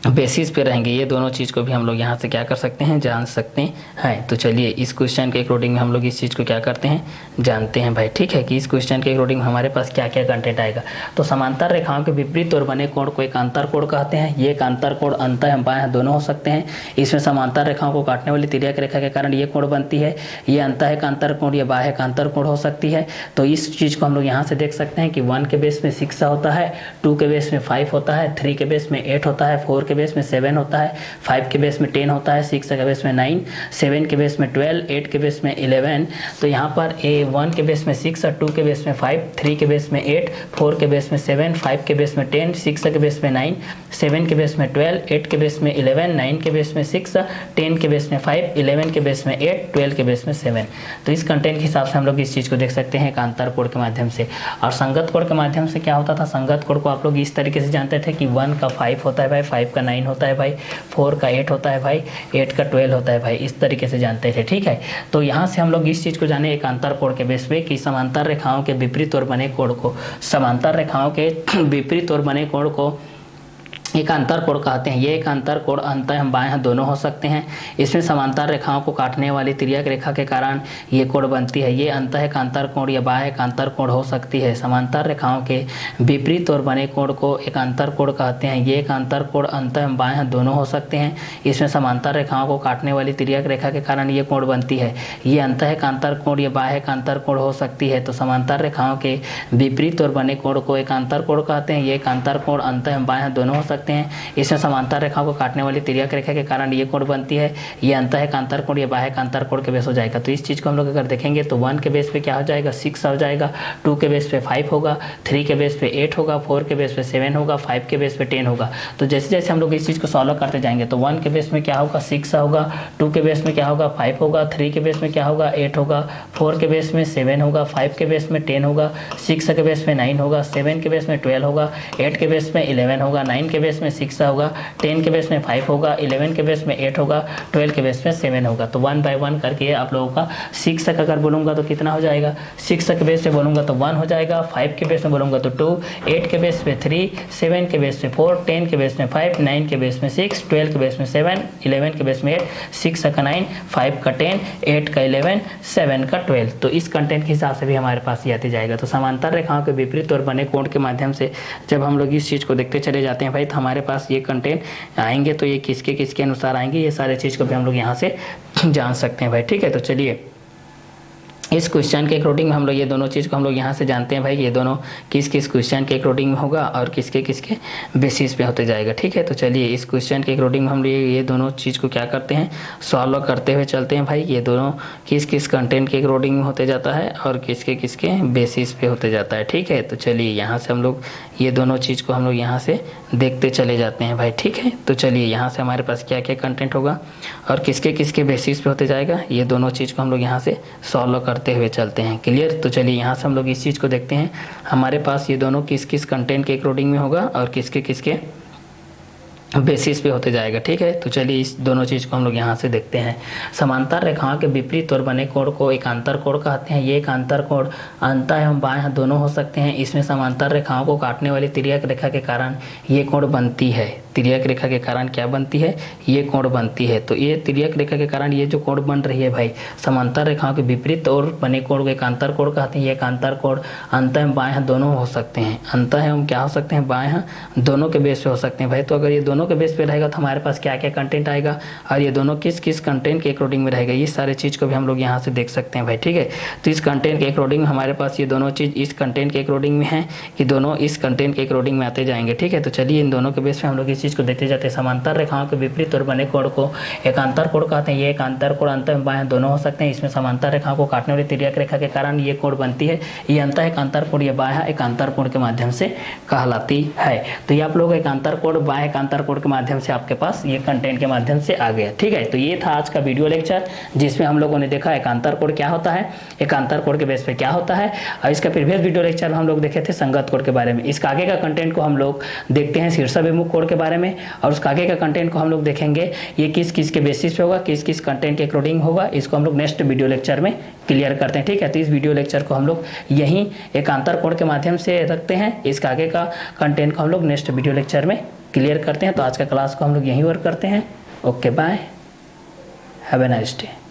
बेसिस पे रहेंगे, ये दोनों चीज़ को भी हम लोग यहाँ से क्या कर सकते हैं, जान सकते हैं। तो चलिए इस क्वेश्चन के अकॉर्डिंग में हम लोग इस चीज़ को क्या करते हैं, जानते हैं भाई। ठीक है, कि इस क्वेश्चन के अकॉर्डिंग हमारे पास क्या क्या कंटेंट आएगा। तो समांतर रेखाओं के विपरीत और बने कोण को एकांतर कोण कहते हैं। ये एकांतर कोण अंतः बाह्य दोनों हो सकते हैं। इसमें समांतर रेखाओं को काटने वाली तिर्यक रेखा के कारण ये कोण बनती है, ये अंतः एकांतर कोण या बाह्य एकांतर कोण हो सकती है। तो इस चीज़ को हम लोग यहाँ से देख सकते हैं कि 1 के बेस में 6 होता है, 2 के बेस में 5 होता है, 3 के बेस में 8 होता है, 4 के बेस में 7 होता है, 5 के बेस में 10 होता है, 6 के बेस में 9, 7 के बेस में 12, 8 के बेस में 11। तो यहाँ पर 1 के बेस में 6, 2 के बेस में 5, 3 के बेस में 8, 4 के बेस में 7, 5 के बेस में 10, 6 के बेस में 9, 7 के बेस में 12, 8 के बेस में 11, 9 के बेस में 6, 10 के बेस में 5, 11 के बेस में 8, 12 के बेस में 7। तो इस कंटेंट के हिसाब से हम लोग इस चीज़ को देख सकते हैं एकांतर कोण के माध्यम से। और संगत कोण के माध्यम से क्या होता था, संगत कोण को आप लोग इस तरीके से जानते थे कि 1 का 5 होता है भाई, 5 का 9 होता है भाई, 4 का 8 होता है भाई, 8 का 12 होता है भाई, इस तरीके से जानते थे। ठीक है, तो यहाँ से हम लोग इस चीज़ को जाने एकांतर कोण के बेस पे कि समांतर रेखाओं के विपरीत और बने कोण को, समांतर रेखाओं के विपरीत और बने कोण को एकांतर कोण कहते हैं। ये एकांतर कोण अंतः हम बाएं दोनों हो सकते हैं। इसमें समांतर रेखाओं को काटने वाली तिर्यक रेखा के कारण ये कोण बनती है। ये अंतः एकांतर कोण या बाह्य एकांतर कोण हो सकती है। समांतर रेखाओं के विपरीत और बने कोण को एकांतर कोण कहते हैं। ये एकांतर कोण अंतः हम बाएं दोनों हो सकते हैं। इसमें समांतर रेखाओं को काटने वाली तिर्यक रेखा के कारण ये कोण बनती है। ये अंतः एकांतर कोण या बाह्य एकांतर कोण हो सकती है। तो समांतर रेखाओं के विपरीत और बने कोण को एकांतर कोण कहते हैं। ये एकांतर कोण अंतः हम बाएं दोनों हो सकते हैं। इसमें समांतर रेखाओं को काटने वाली तिर्यक रेखा के कारण ये कोण बनती है। ये अंतः एकांतर कोण या बाह्य एकांतर कोण के बेस हो जाएगा। तो इस चीज़ को हम लोग अगर देखेंगे तो 1 के बेस पे क्या हो जाएगा, 6 हो जाएगा, 2 के बेस पे 5 होगा, 3 के बेस पे 8 होगा, 4 के बेस पे 7 होगा, 5 के बेस पे 10 होगा। तो जैसे जैसे हम लोग इस चीज़ को सॉल्व करते जाएंगे तो 1 के बेस में क्या होगा, 6 होगा, 2 के बेस में क्या होगा, 5 होगा, 3 के बेस में क्या होगा, 8 होगा, 4 के बेस में 7 होगा, 5 के बेस में 10 होगा, 6 के बेस में 9 होगा, 7 के बेस में 12 होगा, 8 के बेस में 11 होगा, 9 के बेस में 6 होगा, 10 के बेस में 5 होगा, 11 के बेस में 8 होगा, 12 के बेस में 7 होगा। तो 1 बाय 1 करके आप लोगों का 6 तक अगर बोलूँगा तो कितना हो जाएगा, 6 के बेस पे बोलूँगा तो 1 हो जाएगा, 5 के बेस में बोलूँगा तो 2, 8 के बेस पे 3, 7 के बेस पे 4, 10 के बेस में 5, 9 के बेस में 6, 12 के बेस में 7, 11 के बेस में 8, 6 का 9, 5 का 10, 8 का 11, 7 का 12। तो इस कंटेंट के हिसाब से भी हमारे पास ये आते जाएगा। तो समांतर रेखाओं के विपरीत और बने कोण के माध्यम से जब हम लोग इस चीज़ को देखते चले जाते हैं भाई, तो हमारे पास ये कंटेंट आएंगे। तो ये किसके किसके अनुसार आएंगे, ये सारे चीज़ को भी हम लोग यहाँ से जान सकते हैं भाई। ठीक है, तो चलिए इस क्वेश्चन के अकॉर्डिंग हम लोग ये दोनों चीज़ को हम लोग यहाँ से जानते हैं भाई, ये दोनों किस किस क्वेश्चन के अकॉर्डिंग होगा और किसके किसके बेसिस पे होते जाएगा। ठीक है, तो चलिए इस क्वेश्चन के अकॉर्डिंग हम लोग ये दोनों चीज़ को क्या करते हैं, सॉल्व करते हुए चलते हैं भाई। ये दोनों किस किस कंटेंट के अकॉर्डिंग होते जाता है और किसके किसके बेसिस पे होते जाता है। ठीक है, तो चलिए यहाँ से हम लोग ये दोनों चीज़ को हम लोग यहाँ से देखते चले जाते हैं भाई। ठीक है, तो चलिए यहाँ से हमारे पास क्या क्या कंटेंट होगा और किसके किसके बेसिस पे होते जाएगा, ये दोनों चीज़ को हम लोग यहाँ से सॉल्व करते हुए चलते हैं। क्लियर, तो चलिए यहाँ से हम लोग इस चीज़ को देखते हैं, हमारे पास ये दोनों किस किस कंटेंट के अकॉर्डिंग में होगा और किसके किसके बेसिस पे होते जाएगा। ठीक है, तो चलिए इस दोनों चीज़ को हम लोग यहाँ से देखते हैं। समांतर रेखाओं के विपरीत और बने कोण को एकांतर कोण कहते हैं। ये एकांतर कोण अंतः एवं बाएं दोनों हो सकते हैं। इसमें समांतर रेखाओं को काटने वाली तिर्यक रेखा के कारण ये कोण बनती है। तिर्यक रेखा के कारण क्या बनती है, ये कोण बनती है। तो ये तिर्यक रेखा के कारण ये जो कोण बन रही है भाई, समांतर रेखाओं के विपरीत और बने कोण को एकांतर कोण कहते हैं। ये एकांतर कोण अंतः एवं बाएं दोनों हो सकते हैं। अंतः एवं क्या हो सकते हैं, बाएं दोनों के बेस पे हो सकते हैं भाई। तो अगर ये दोनों के बेस पे रहेगा तो हमारे पास क्या क्या कंटेंट आएगा और ये दोनों किस किस कंटेंट के अकॉर्डिंग में रहेगा, ये सारे चीज़ को भी हम लोग यहाँ से देख सकते हैं भाई। ठीक है, तो इस कंटेंट के अकॉर्डिंग हमारे पास ये दोनों चीज़ इस कंटेंट के अकॉर्डिंग में है कि दोनों इस कंटेंट के अकॉर्डिंग में आते जाएंगे। ठीक है, तो चलिए इन दोनों के बेस पे हम लोग इस चीज़ को देखते जाते हैं। समांतर रेखाओं के विपरीत और बने कोण को एकांतर कोण कहते हैं। ये एकांतर कोण अंतः एवं बाएं दोनों हो सकते हैं। इसमें समांतर रेखाओं को काटने वाली तिर्यक रेखा के कारण ये कोण बनती है। ये अंतः एकांतर कोण या बाह्य एकांतर कोण के माध्यम से कहलाती है। तो ये आप लोग एकांतर कोण बाह्य एकांतर कोण के माध्यम से आपके पास ये कंटेंट के माध्यम से आ गया। ठीक है, तो ये था आज का वीडियो लेक्चर जिसमें हम लोगों ने देखा एकांतर कोण क्या होता है, एकांतर कोण के बेस पे क्या होता है। और इसका प्रीवियस वीडियो लेक्चर में हम लोग देखे थे संगत कोण के बारे में। इसका आगे का कंटेंट को हम लोग देखते हैं शीर्षाभिमुख कोण के बारे में, और उसका आगे का कंटेंट को हम लोग देखेंगे ये किस किस के बेसिस पे होगा, किस किस कंटेंट के अकॉर्डिंग होगा। इसको हम लोग नेक्स्ट वीडियो लेक्चर में क्लियर करते हैं। ठीक है, तो इस वीडियो लेक्चर को हम लोग यहीं एकांतर कोण के माध्यम से रखते हैं। इसका आगे का कंटेंट को हम लोग नेक्स्ट वीडियो लेक्चर में क्लियर करते हैं। तो आज का क्लास को हम लोग यहीं वर्क करते हैं। Okay, bye, have a nice day.